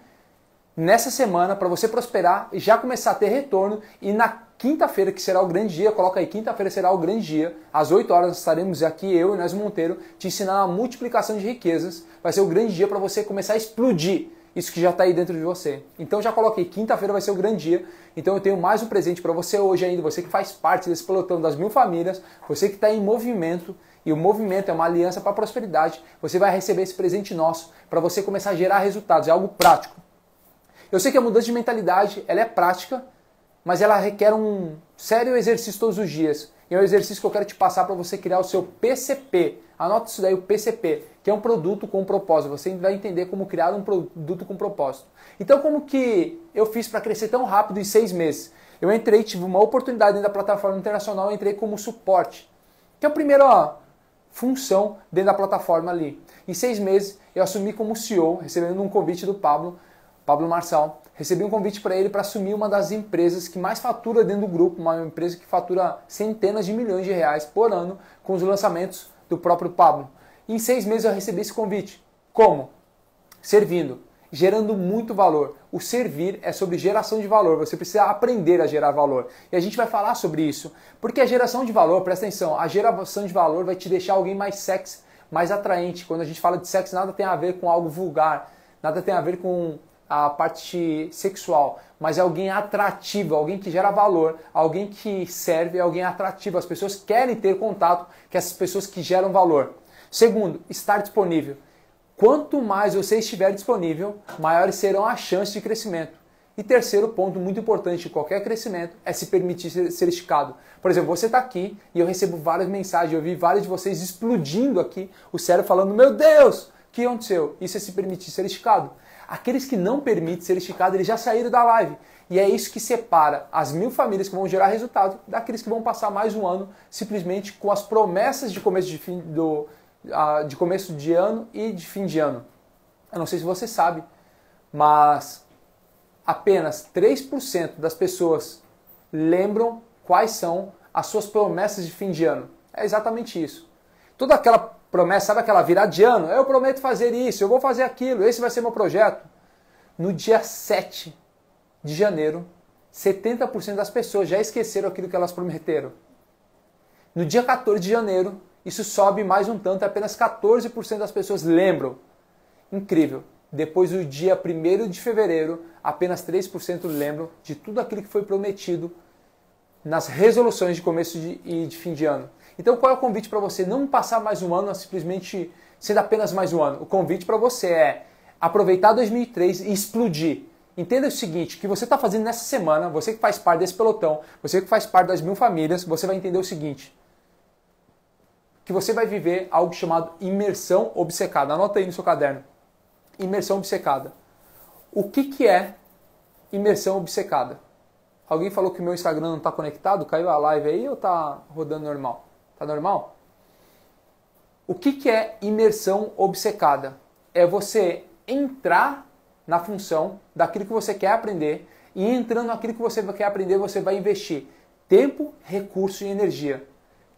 nessa semana, para você prosperar e já começar a ter retorno. E na quinta-feira, que será o grande dia, coloca aí, quinta-feira será o grande dia, às 8 horas estaremos aqui, eu e Inés Monteiro, te ensinando a multiplicação de riquezas. Vai ser o grande dia para você começar a explodir isso que já está aí dentro de você. Então já coloquei, quinta-feira vai ser o grande dia. Então eu tenho mais um presente para você hoje ainda, você que faz parte desse pelotão das 1000 famílias, você que está em movimento, e o movimento é uma aliança para a prosperidade, você vai receber esse presente nosso para você começar a gerar resultados, é algo prático. Eu sei que a mudança de mentalidade, ela é prática, mas ela requer um sério exercício todos os dias. E é um exercício que eu quero te passar para você criar o seu PCP. Anota isso daí, o PCP, que é um produto com propósito. Você vai entender como criar um produto com propósito. Então, como que eu fiz para crescer tão rápido em 6 meses? Eu entrei, tive uma oportunidade dentro da plataforma internacional, eu entrei como suporte, que é a primeira função dentro da plataforma ali. Em 6 meses, eu assumi como CEO, recebendo um convite do Pablo Marçal. Recebi um convite para ele para assumir uma das empresas que mais fatura dentro do grupo, uma empresa que fatura centenas de milhões de reais por ano com os lançamentos do próprio Pablo. E em 6 meses eu recebi esse convite. Como? Servindo, gerando muito valor. O servir é sobre geração de valor, você precisa aprender a gerar valor. E a gente vai falar sobre isso, porque a geração de valor, presta atenção, a geração de valor vai te deixar alguém mais sexy, mais atraente. Quando a gente fala de sexo, nada tem a ver com algo vulgar, nada tem a ver com a parte sexual, mas é alguém atrativo, alguém que gera valor, alguém que serve, alguém atrativo. As pessoas querem ter contato com essas pessoas que geram valor. Segundo, estar disponível. Quanto mais você estiver disponível, maiores serão as chances de crescimento. E terceiro ponto muito importante de qualquer crescimento é se permitir ser esticado. Por exemplo, você está aqui e eu recebo várias mensagens, eu vi vários de vocês explodindo aqui, o cérebro falando, meu Deus, o que aconteceu? Isso é se permitir ser esticado. Aqueles que não permitem ser esticado, eles já saíram da live. E é isso que separa as 1000 famílias que vão gerar resultado daqueles que vão passar mais um ano simplesmente com as promessas de começo de ano e de fim de ano. Eu não sei se você sabe, mas apenas 3% das pessoas lembram quais são as suas promessas de fim de ano. É exatamente isso. Toda aquela promessa, sabe aquela virada de ano? Eu prometo fazer isso, eu vou fazer aquilo, esse vai ser meu projeto. No dia 7 de janeiro, 70% das pessoas já esqueceram aquilo que elas prometeram. No dia 14 de janeiro, isso sobe mais um tanto, apenas 14% das pessoas lembram. Incrível. Depois do dia 1º de fevereiro, apenas 3% lembram de tudo aquilo que foi prometido nas resoluções de começo e de fim de ano. Então qual é o convite para você? Não passar mais um ano simplesmente sendo apenas mais um ano. O convite para você é aproveitar 2003 e explodir. Entenda o seguinte, o que você está fazendo nessa semana, você que faz parte desse pelotão, você que faz parte das 1000 famílias, você vai entender o seguinte, que você vai viver algo chamado imersão obcecada. Anota aí no seu caderno. Imersão obcecada. O que é imersão obcecada? Alguém falou que o meu Instagram não está conectado? Caiu a live aí ou está rodando normal? Tá normal? O que é imersão obcecada? É você entrar na função daquilo que você quer aprender e entrando naquilo que você quer aprender, você vai investir tempo, recurso e energia.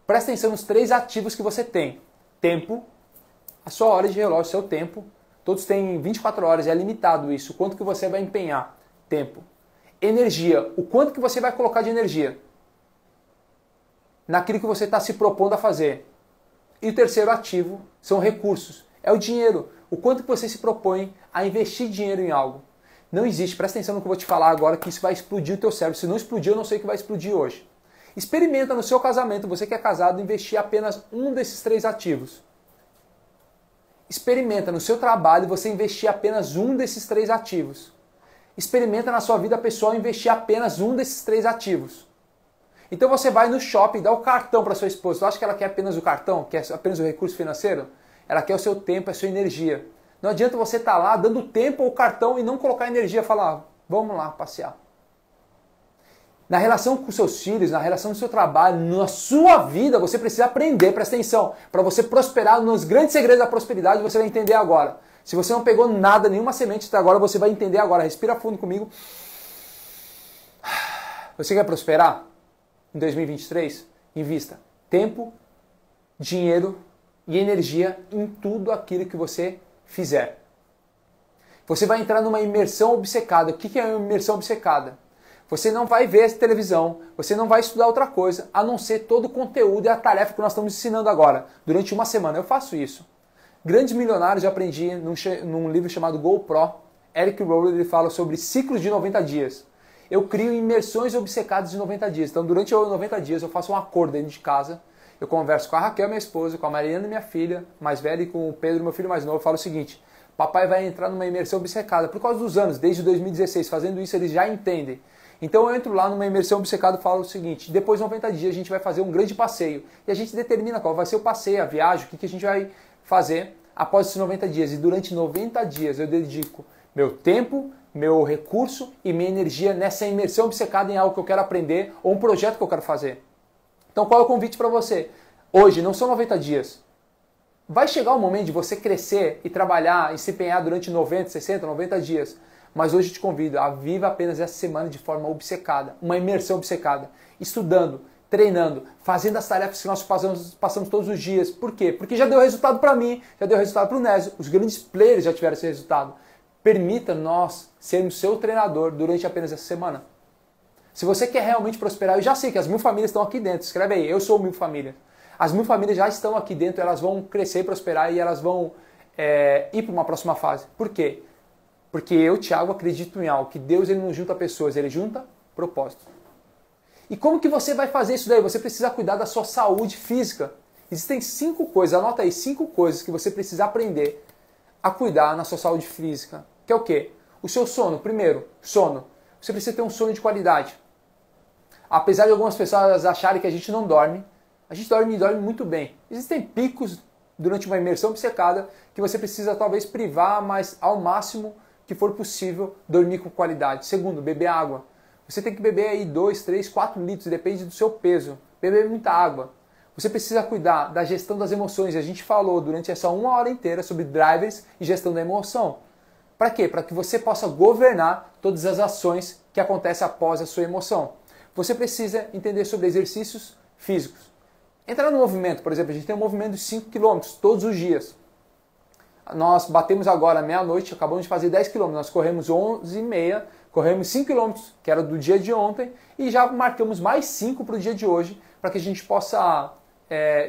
Presta atenção nos 3 ativos que você tem. Tempo, a sua hora de relógio, seu tempo. Todos têm 24 horas, é limitado isso. O quanto que você vai empenhar? Tempo. Energia, o quanto que você vai colocar de energia naquilo que você está se propondo a fazer. E o terceiro ativo são recursos. É o dinheiro. O quanto que você se propõe a investir dinheiro em algo. Não existe, presta atenção no que eu vou te falar agora, que isso vai explodir o teu cérebro. Se não explodir, eu não sei o que vai explodir hoje. Experimenta no seu casamento, você que é casado, investir apenas um desses 3 ativos. Experimenta no seu trabalho você investir apenas um desses 3 ativos. Experimenta na sua vida pessoal investir apenas um desses 3 ativos. Então você vai no shopping, dá o cartão para sua esposa. Você acha que ela quer apenas o cartão? Quer apenas o recurso financeiro? Ela quer o seu tempo, a sua energia. Não adianta você estar lá dando tempo ao cartão e não colocar energia e falar, vamos lá passear. Na relação com seus filhos, na relação com o seu trabalho, na sua vida, você precisa aprender, presta atenção, para você prosperar nos grandes segredos da prosperidade, você vai entender agora. Se você não pegou nada, nenhuma semente até agora, você vai entender agora. Respira fundo comigo. Você quer prosperar em 2023? Invista tempo, dinheiro e energia em tudo aquilo que você fizer. Você vai entrar numa imersão obcecada. O que é uma imersão obcecada? Você não vai ver televisão, você não vai estudar outra coisa, a não ser todo o conteúdo e a tarefa que nós estamos ensinando agora, durante uma semana. Eu faço isso. Grandes milionários eu aprendi num livro chamado GoPro. Eric Roller ele fala sobre ciclos de 90 dias. Eu crio imersões obcecadas de 90 dias. Então, durante os 90 dias, eu faço um acordo dentro de casa. Eu converso com a Raquel, minha esposa, com a Mariana, minha filha mais velha, e com o Pedro, meu filho mais novo. Eu falo o seguinte, papai vai entrar numa imersão obcecada. Por causa dos anos, desde 2016, fazendo isso, eles já entendem. Então eu entro lá numa imersão obcecada e falo o seguinte, depois de 90 dias a gente vai fazer um grande passeio. E a gente determina qual vai ser o passeio, a viagem, o que a gente vai fazer após esses 90 dias. E durante 90 dias eu dedico meu tempo, meu recurso e minha energia nessa imersão obcecada em algo que eu quero aprender ou um projeto que eu quero fazer. Então qual é o convite para você? Hoje não são 90 dias. Vai chegar o momento de você crescer e trabalhar e se empenhar durante 90, 60, 90 dias. Mas hoje eu te convido a viva apenas essa semana de forma obcecada, uma imersão obcecada, estudando, treinando, fazendo as tarefas que nós passamos todos os dias. Por quê? Porque já deu resultado para mim, já deu resultado para o Nésio, os grandes players já tiveram esse resultado. Permita nós sermos seu treinador durante apenas essa semana. Se você quer realmente prosperar, eu já sei que as 1000 famílias estão aqui dentro, escreve aí, eu sou 1000 famílias. As 1000 famílias já estão aqui dentro, elas vão crescer e prosperar e elas vão ir para uma próxima fase. Por quê? Porque eu, Thiago, acredito em algo, que Deus ele não junta pessoas, ele junta propósitos. E como que você vai fazer isso daí? Você precisa cuidar da sua saúde física. Existem 5 coisas, anota aí, 5 coisas que você precisa aprender a cuidar na sua saúde física. Que é o quê? O seu sono. Primeiro, sono. Você precisa ter um sono de qualidade. Apesar de algumas pessoas acharem que a gente não dorme, a gente dorme e dorme muito bem. Existem picos durante uma imersão obcecada que você precisa talvez privar, mas ao máximo que for possível, dormir com qualidade. Segundo, beber água. Você tem que beber aí 2, 3, 4 litros, depende do seu peso. Beber muita água. Você precisa cuidar da gestão das emoções. A gente falou durante essa 1 hora inteira sobre drivers e gestão da emoção. Para quê? Para que você possa governar todas as ações que acontecem após a sua emoção. Você precisa entender sobre exercícios físicos. Entrar no movimento, por exemplo, a gente tem um movimento de 5 km todos os dias. Nós batemos agora meia-noite, acabamos de fazer 10 km, nós corremos 11h30, corremos 5 km, que era do dia de ontem, e já marcamos mais 5 para o dia de hoje, para que a gente possa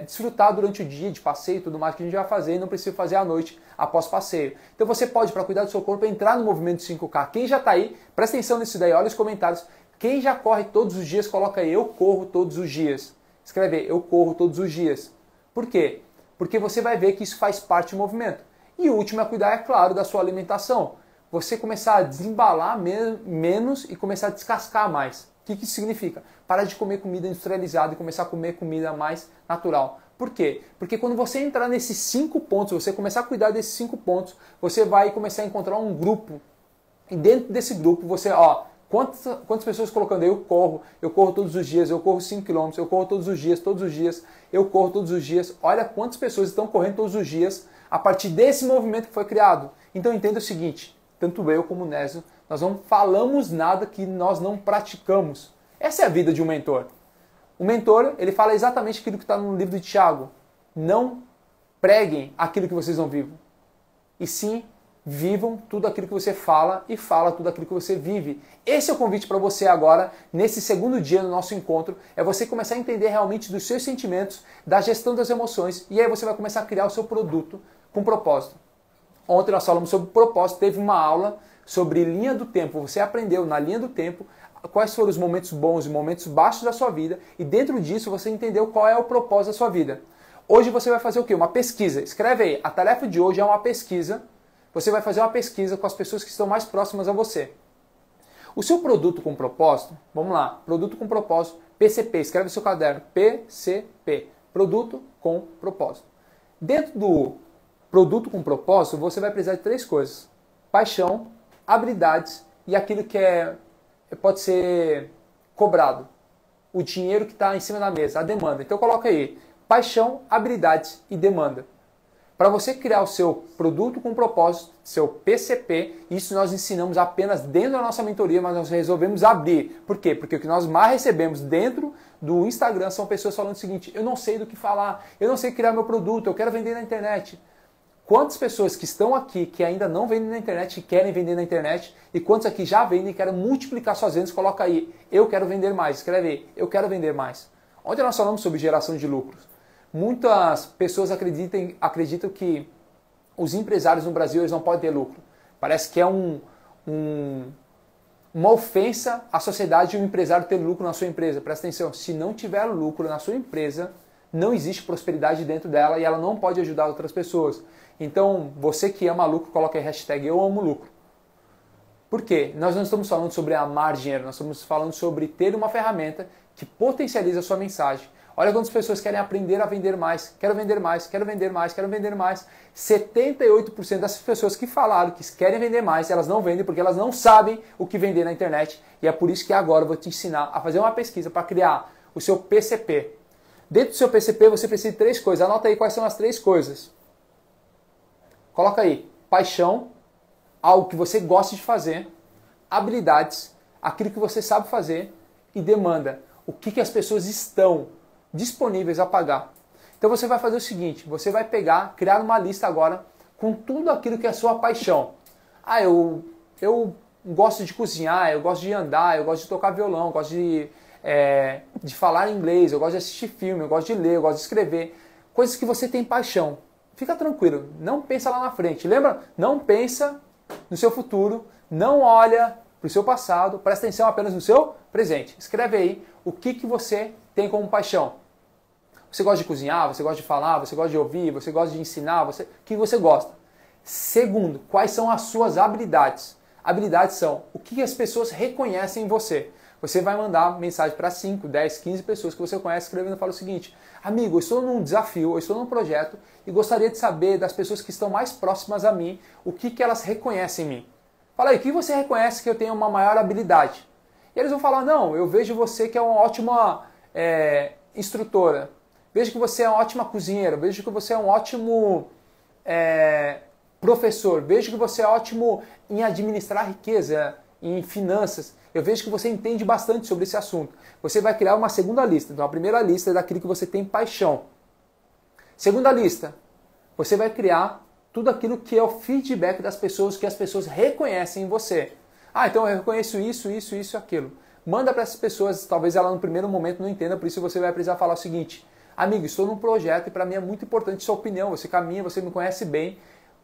desfrutar durante o dia de passeio e tudo mais que a gente vai fazer, e não precisa fazer à noite após passeio. Então você pode, para cuidar do seu corpo, entrar no movimento 5K. Quem já está aí, presta atenção nisso daí, olha os comentários. Quem já corre todos os dias, coloca aí, eu corro todos os dias. Escreve aí, eu corro todos os dias. Por quê? Porque você vai ver que isso faz parte do movimento. E o último é cuidar, é claro, da sua alimentação. Você começar a desembalar menos e começar a descascar mais. O que isso significa? Parar de comer comida industrializada e começar a comer comida mais natural. Por quê? Porque quando você entrar nesses 5 pontos, você começar a cuidar desses 5 pontos, você vai começar a encontrar um grupo. E dentro desse grupo, você, quantas pessoas colocando eu corro todos os dias, eu corro 5 km, eu corro todos os dias, eu corro todos os dias. Olha quantas pessoas estão correndo todos os dias a partir desse movimento que foi criado. Então entenda o seguinte, tanto eu como o Nésio, nós não falamos nada que nós não praticamos. Essa é a vida de um mentor. O mentor, ele fala exatamente aquilo que está no livro de Tiago. Não preguem aquilo que vocês não vivem. E sim, vivam tudo aquilo que você fala e fala tudo aquilo que você vive. Esse é o convite para você agora, nesse segundo dia do nosso encontro, é você começar a entender realmente dos seus sentimentos, da gestão das emoções, e aí você vai começar a criar o seu produto com propósito. Ontem nós falamos sobre propósito, teve uma aula sobre linha do tempo. Você aprendeu na linha do tempo quais foram os momentos bons e momentos baixos da sua vida, e dentro disso você entendeu qual é o propósito da sua vida. Hoje você vai fazer o quê? Uma pesquisa. Escreve aí, a tarefa de hoje é uma pesquisa. Você vai fazer uma pesquisa com as pessoas que estão mais próximas a você. O seu produto com propósito, vamos lá, produto com propósito, PCP, escreve no seu caderno, PCP, produto com propósito. Dentro do produto com propósito, você vai precisar de 3 coisas: paixão, habilidades e aquilo que pode ser cobrado. O dinheiro que está em cima da mesa, a demanda. Então coloca aí, paixão, habilidades e demanda. Para você criar o seu produto com propósito, seu PCP, isso nós ensinamos apenas dentro da nossa mentoria, mas nós resolvemos abrir. Por quê? Porque o que nós mais recebemos dentro do Instagram são pessoas falando o seguinte: eu não sei do que falar, eu não sei criar meu produto, eu quero vender na internet. Quantas pessoas que estão aqui que ainda não vendem na internet e querem vender na internet, e quantos aqui já vendem e querem multiplicar suas vendas? Coloca aí, eu quero vender mais, escreve aí, eu quero vender mais. Ontem nós falamos sobre geração de lucros. Muitas pessoas acreditam que os empresários no Brasil eles não podem ter lucro. Parece que é uma ofensa à sociedade um empresário ter lucro na sua empresa. Presta atenção, se não tiver lucro na sua empresa, não existe prosperidade dentro dela e ela não pode ajudar outras pessoas. Então, você que ama lucro, coloca aí hashtag eu amo lucro. Por quê? Nós não estamos falando sobre amar dinheiro, nós estamos falando sobre ter uma ferramenta que potencializa a sua mensagem. Olha quantas pessoas querem aprender a vender mais. Quero vender mais, quero vender mais, quero vender mais. 78% dessas pessoas que falaram que querem vender mais, elas não vendem porque elas não sabem o que vender na internet. E é por isso que agora eu vou te ensinar a fazer uma pesquisa para criar o seu PCP. Dentro do seu PCP você precisa de 3 coisas. Anota aí quais são as 3 coisas. Coloca aí, paixão, algo que você gosta de fazer, habilidades, aquilo que você sabe fazer, e demanda, o que as pessoas estão disponíveis a pagar. Então você vai fazer o seguinte, você vai pegar, criar uma lista agora com tudo aquilo que é a sua paixão. Ah, eu gosto de cozinhar, eu gosto de andar, eu gosto de tocar violão, eu gosto de falar inglês, eu gosto de assistir filme, eu gosto de ler, eu gosto de escrever. Coisas que você tem paixão. Fica tranquilo, não pensa lá na frente. Lembra? Não pensa no seu futuro, não olha para o seu passado, presta atenção apenas no seu presente. Escreve aí o que você tem como paixão. Você gosta de cozinhar, você gosta de falar, você gosta de ouvir, você gosta de ensinar, o que você gosta. Segundo, quais são as suas habilidades? Habilidades são o que as pessoas reconhecem em você. Você vai mandar mensagem para 5, 10, 15 pessoas que você conhece escrevendo e fala o seguinte: amigo, eu estou num desafio, eu estou num projeto e gostaria de saber das pessoas que estão mais próximas a mim, o que elas reconhecem em mim. Fala aí, o que você reconhece que eu tenho uma maior habilidade? E eles vão falar: não, eu vejo você que é uma ótima instrutora, vejo que você é uma ótima cozinheira, vejo que você é um ótimo professor, vejo que você é ótimo em administrar riqueza, em finanças, eu vejo que você entende bastante sobre esse assunto. Você vai criar uma segunda lista. Então a primeira lista é daquilo que você tem paixão. Segunda lista, você vai criar tudo aquilo que é o feedback das pessoas, que as pessoas reconhecem em você. Ah, então eu reconheço isso, isso, isso e aquilo. Manda para essas pessoas, talvez ela no primeiro momento não entenda, por isso você vai precisar falar o seguinte: amigo, estou num projeto e para mim é muito importante sua opinião, você caminha, você me conhece bem.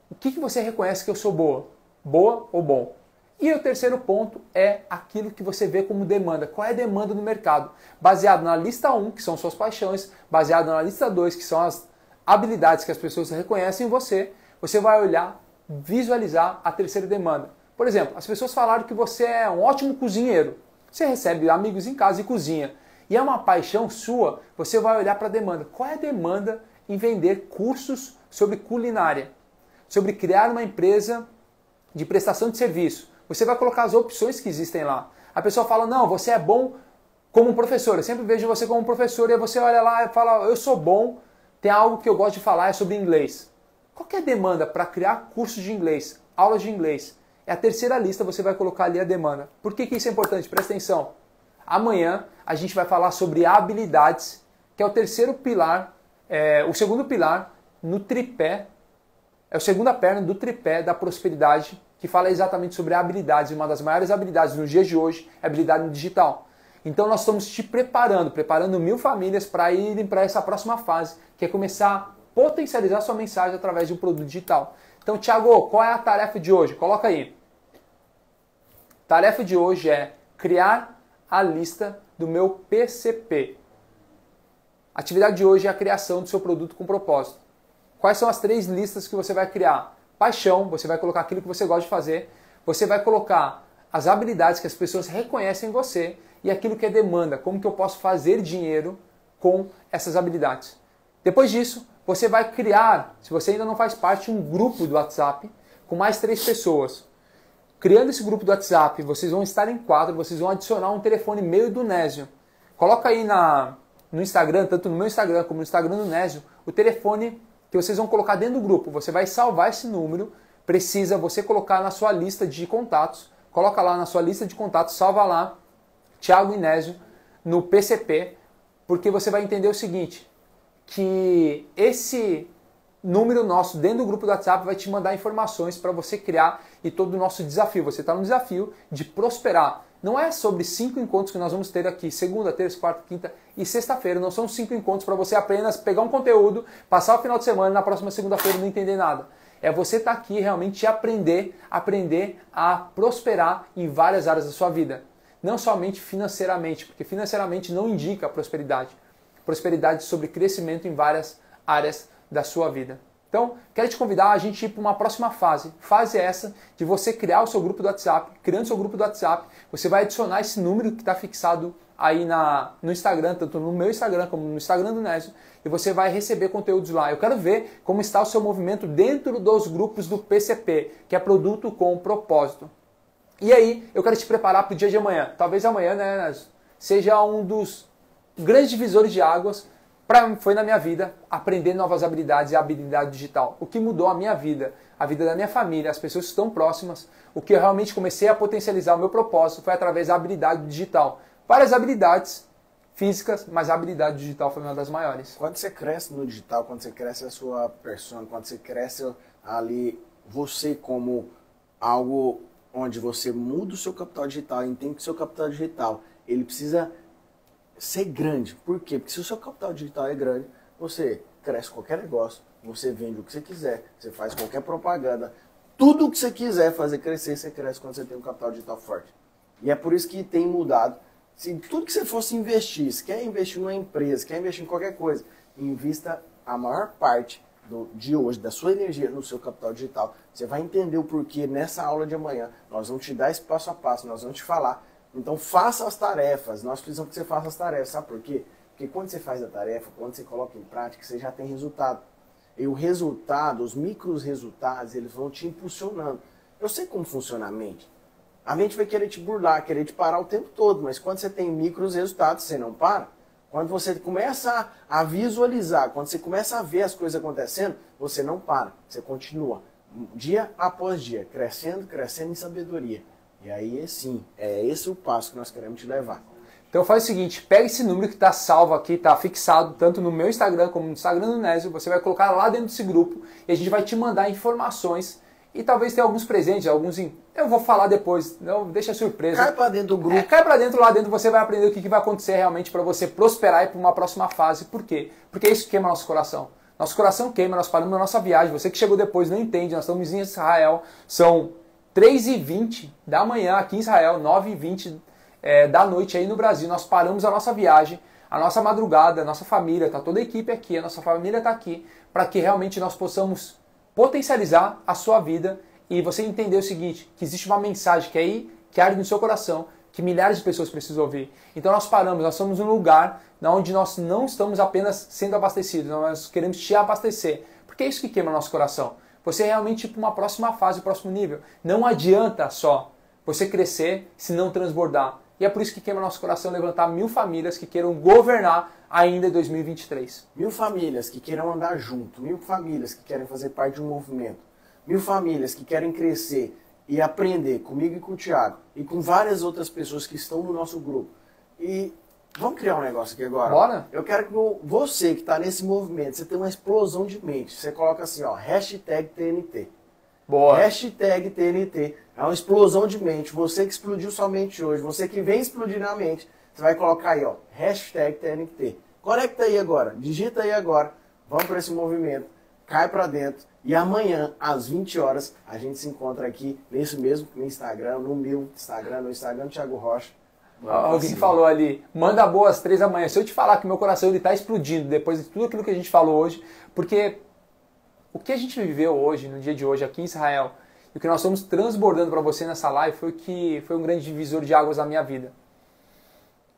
O que você reconhece que eu sou boa? Boa ou bom? E o terceiro ponto é aquilo que você vê como demanda. Qual é a demanda no mercado? Baseado na lista 1, que são suas paixões, baseado na lista 2, que são as habilidades que as pessoas reconhecem em você, você vai olhar, visualizar a terceira demanda. Por exemplo, as pessoas falaram que você é um ótimo cozinheiro. Você recebe amigos em casa e cozinha. E é uma paixão sua, você vai olhar para a demanda. Qual é a demanda em vender cursos sobre culinária? Sobre criar uma empresa de prestação de serviço. Você vai colocar as opções que existem lá. A pessoa fala: não, você é bom como professor. Eu sempre vejo você como professor. E aí você olha lá e fala: eu sou bom, tem algo que eu gosto de falar, é sobre inglês. Qual que é a demanda para criar cursos de inglês, aulas de inglês? É a terceira lista, você vai colocar ali a demanda. Por que isso é importante? Presta atenção. Amanhã a gente vai falar sobre habilidades, que é o terceiro pilar, o segundo pilar no tripé É a segunda perna do tripé da prosperidade, que fala exatamente sobre habilidades. Uma das maiores habilidades nos dias de hoje é a habilidade no digital. Então nós estamos te preparando 1000 famílias para irem para essa próxima fase, que é começar a potencializar sua mensagem através de um produto digital. Então, Thiago, qual é a tarefa de hoje? Coloca aí. Tarefa de hoje é criar a lista do meu PCP. A atividade de hoje é a criação do seu produto com propósito. Quais são as 3 listas que você vai criar? Paixão, você vai colocar aquilo que você gosta de fazer. Você vai colocar as habilidades que as pessoas reconhecem em você e aquilo que é demanda, como que eu posso fazer dinheiro com essas habilidades. Depois disso, você vai criar, se você ainda não faz parte, um grupo do WhatsApp com mais 3 pessoas. Criando esse grupo do WhatsApp, vocês vão estar em 4, vocês vão adicionar um telefone meu e do Nésio. Coloca aí no Instagram, tanto no meu Instagram como no Instagram do Nésio, o telefone que vocês vão colocar dentro do grupo. Você vai salvar esse número, precisa você colocar na sua lista de contatos, coloca lá na sua lista de contatos, salva lá, Thiago e Nésio, no PCP, porque você vai entender o seguinte, que esse número nosso dentro do grupo do WhatsApp vai te mandar informações para você criar e todo o nosso desafio. Você está no desafio de prosperar. Não é sobre 5 encontros que nós vamos ter aqui, segunda, terça, quarta, quinta e sexta-feira. Não são 5 encontros para você apenas pegar um conteúdo, passar o final de semana e na próxima segunda-feira não entender nada. É você estar aqui realmente aprender a prosperar em várias áreas da sua vida. Não somente financeiramente, porque financeiramente não indica prosperidade. Prosperidade sobre crescimento em várias áreas da sua vida. Então, quero te convidar a gente ir para uma próxima fase. Fase essa de você criar o seu grupo do WhatsApp. Criando seu grupo do WhatsApp, você vai adicionar esse número que está fixado aí no Instagram, tanto no meu Instagram como no Instagram do Nésio, e você vai receber conteúdos lá. Eu quero ver como está o seu movimento dentro dos grupos do PCP, que é Produto com Propósito. E aí, eu quero te preparar para o dia de amanhã. Talvez amanhã, né, Nésio, seja um dos grandes divisores de águas foi na minha vida aprender novas habilidades e a habilidade digital. O que mudou a minha vida, a vida da minha família, as pessoas que estão próximas, o que eu realmente comecei a potencializar o meu propósito foi através da habilidade digital. Várias habilidades físicas, mas a habilidade digital foi uma das maiores. Quando você cresce no digital, quando você cresce a sua persona, quando você cresce ali você como algo onde você muda o seu capital digital, entende que o seu capital digital ele precisa ser grande. Por quê? Porque se o seu capital digital é grande, você cresce qualquer negócio, você vende o que você quiser, você faz qualquer propaganda, tudo o que você quiser fazer crescer, você cresce quando você tem um capital digital forte. E é por isso que tem mudado. Se tudo que você fosse investir, se quer investir numa empresa, quer investir em qualquer coisa, invista a maior parte de hoje, da sua energia no seu capital digital. Você vai entender o porquê nessa aula de amanhã. Nós vamos te dar esse passo a passo, nós vamos te falar. Então faça as tarefas, nós precisamos que você faça as tarefas. Sabe por quê? Porque quando você faz a tarefa, quando você coloca em prática, você já tem resultado. E o resultado, os micros resultados, eles vão te impulsionando. Eu sei como funciona a mente. A mente vai querer te burlar, querer te parar o tempo todo, mas quando você tem micros resultados, você não para. Quando você começa a visualizar, quando você começa a ver as coisas acontecendo, você não para, você continua, dia após dia, crescendo, crescendo em sabedoria. E aí, sim, é esse o passo que nós queremos te levar. Então faz o seguinte, pega esse número que está salvo aqui, está fixado, tanto no meu Instagram como no Instagram do Nésio, você vai colocar lá dentro desse grupo e a gente vai te mandar informações e talvez tenha alguns presentes, eu vou falar depois, não, deixa surpresa. Cai para dentro do grupo. Cai para dentro, lá dentro você vai aprender o que vai acontecer realmente para você prosperar e para uma próxima fase. Por quê? Porque isso queima nosso coração. Nosso coração queima, nós paramos na nossa viagem. Você que chegou depois não entende, nós estamos em Israel, são 3h20 da manhã aqui em Israel, 9h20 da noite aí no Brasil. Nós paramos a nossa viagem, a nossa madrugada, a nossa família, tá toda a equipe aqui, a nossa família está aqui, para que realmente nós possamos potencializar a sua vida e você entender o seguinte, que existe uma mensagem que é aí, que arde no seu coração, que milhares de pessoas precisam ouvir. Então nós paramos, nós estamos num lugar onde nós não estamos apenas sendo abastecidos, nós queremos te abastecer, porque é isso que queima nosso coração. Você realmente ir para uma próxima fase, próximo nível. Não adianta só você crescer se não transbordar. E é por isso que queima nosso coração levantar 1000 famílias que queiram governar ainda em 2023. 1000 famílias que queiram andar junto, 1000 famílias que querem fazer parte de um movimento, 1000 famílias que querem crescer e aprender comigo e com o Thiago e com várias outras pessoas que estão no nosso grupo. E Vamos criar um negócio aqui agora? Bora? Eu quero que você que está nesse movimento, você tem uma explosão de mente. Você coloca assim, ó, hashtag TNT. Boa. Hashtag TNT. É uma explosão de mente. Você que explodiu sua mente hoje, você que vem explodir na mente, você vai colocar aí, ó, hashtag TNT. Conecta aí agora, digita aí agora. Vamos para esse movimento. Cai para dentro. E amanhã, às 20 horas, a gente se encontra aqui nesse mesmo Instagram, no meu Instagram, no Instagram do Thiago Rocha. Alguém falou ali, manda boa às 3 da manhã. Se eu te falar que meu coração está explodindo depois de tudo aquilo que a gente falou hoje, porque o que a gente viveu hoje, no dia de hoje, aqui em Israel, e o que nós estamos transbordando para você nessa live foi um grande divisor de águas na minha vida.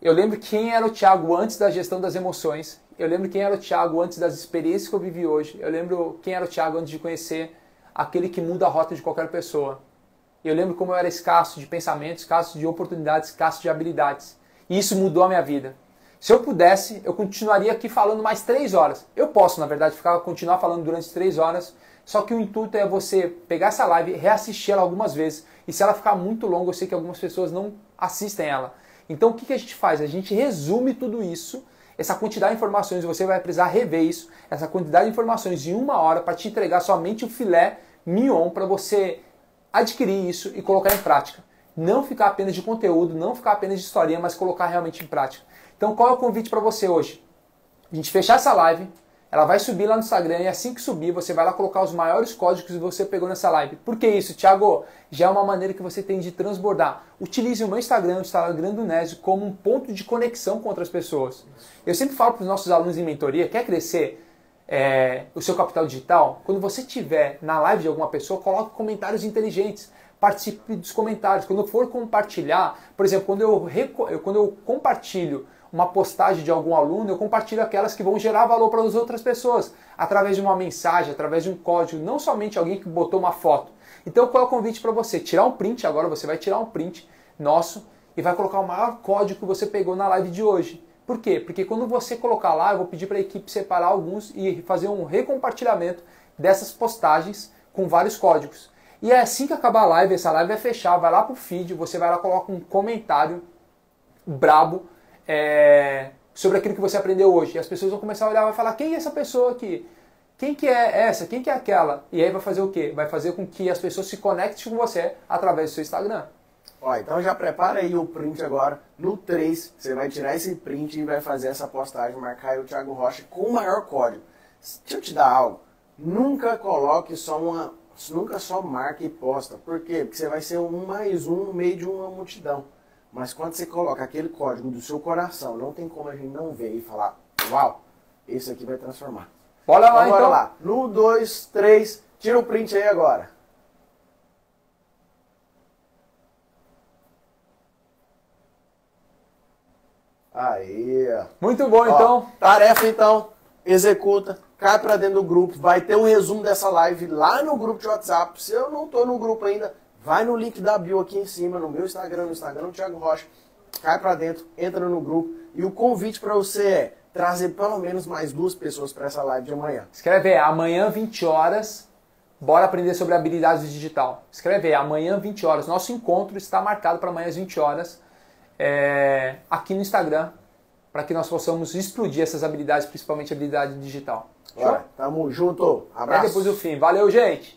Eu lembro quem era o Thiago antes da gestão das emoções, eu lembro quem era o Thiago antes das experiências que eu vivi hoje, eu lembro quem era o Thiago antes de conhecer aquele que muda a rota de qualquer pessoa. Eu lembro como eu era escasso de pensamentos, escasso de oportunidades, escasso de habilidades. E isso mudou a minha vida. Se eu pudesse, eu continuaria aqui falando mais 3 horas. Eu posso, na verdade, continuar falando durante 3 horas, só que o intuito é você pegar essa live, reassistir ela algumas vezes. E se ela ficar muito longa, eu sei que algumas pessoas não assistem ela. Então o que a gente faz? A gente resume tudo isso, essa quantidade de informações, você vai precisar rever isso, essa quantidade de informações em 1 hora para te entregar somente o filé mignon para você adquirir isso e colocar em prática. Não ficar apenas de conteúdo, não ficar apenas de historinha, mas colocar realmente em prática. Então qual é o convite para você hoje? A gente fechar essa live, ela vai subir lá no Instagram e assim que subir você vai lá colocar os maiores códigos que você pegou nessa live. Por que isso, Thiago? Já é uma maneira que você tem de transbordar. Utilize o meu Instagram, o Instagram do Nésio, como um ponto de conexão com outras pessoas. Eu sempre falo para os nossos alunos em mentoria, quer crescer o seu capital digital? Quando você estiver na live de alguma pessoa, coloque comentários inteligentes. Participe dos comentários. Quando eu for compartilhar, por exemplo, quando eu compartilho uma postagem de algum aluno, eu compartilho aquelas que vão gerar valor para as outras pessoas, através de uma mensagem, através de um código, não somente alguém que botou uma foto. Então qual é o convite para você? Tirar um print agora, você vai tirar um print nosso e vai colocar o maior código que você pegou na live de hoje. Por quê? Porque quando você colocar lá, eu vou pedir para a equipe separar alguns e fazer um recompartilhamento dessas postagens com vários códigos. E é assim que acabar a live, essa live vai fechar, vai lá pro feed, você vai lá, coloca um comentário brabo, sobre aquilo que você aprendeu hoje. E as pessoas vão começar a olhar e vai falar, quem é essa pessoa aqui? Quem que é essa? Quem que é aquela? E aí vai fazer o quê? Vai fazer com que as pessoas se conectem com você através do seu Instagram. Ó, então já prepara aí o print agora. No 3, você vai tirar esse print e vai fazer essa postagem, marcar aí o Thiago Rocha com o maior código. Deixa eu te dar algo. Nunca coloque nunca só marca e posta. Por quê? Porque você vai ser um mais um no meio de uma multidão. Mas quando você coloca aquele código do seu coração, não tem como a gente não ver e falar, uau, esse aqui vai transformar. Bora lá, então. Bora lá. No 2, 3, tira o print aí agora. Aí. Muito bom, então. Tarefa, então. Executa. Cai pra dentro do grupo. Vai ter um resumo dessa live lá no grupo de WhatsApp. Se eu não tô no grupo ainda, vai no link da bio aqui em cima, no meu Instagram, no Instagram do Thiago Rocha. Cai pra dentro, entra no grupo. E o convite pra você é trazer pelo menos mais 2 pessoas para essa live de amanhã. Escreve aí, amanhã 20 horas, bora aprender sobre habilidades digital. Escreve aí, amanhã 20 horas. Nosso encontro está marcado para amanhã às 20 horas aqui no Instagram, para que nós possamos explodir essas habilidades, principalmente habilidade digital. Bora, tamo junto. Abraço. Até depois do fim. Valeu, gente!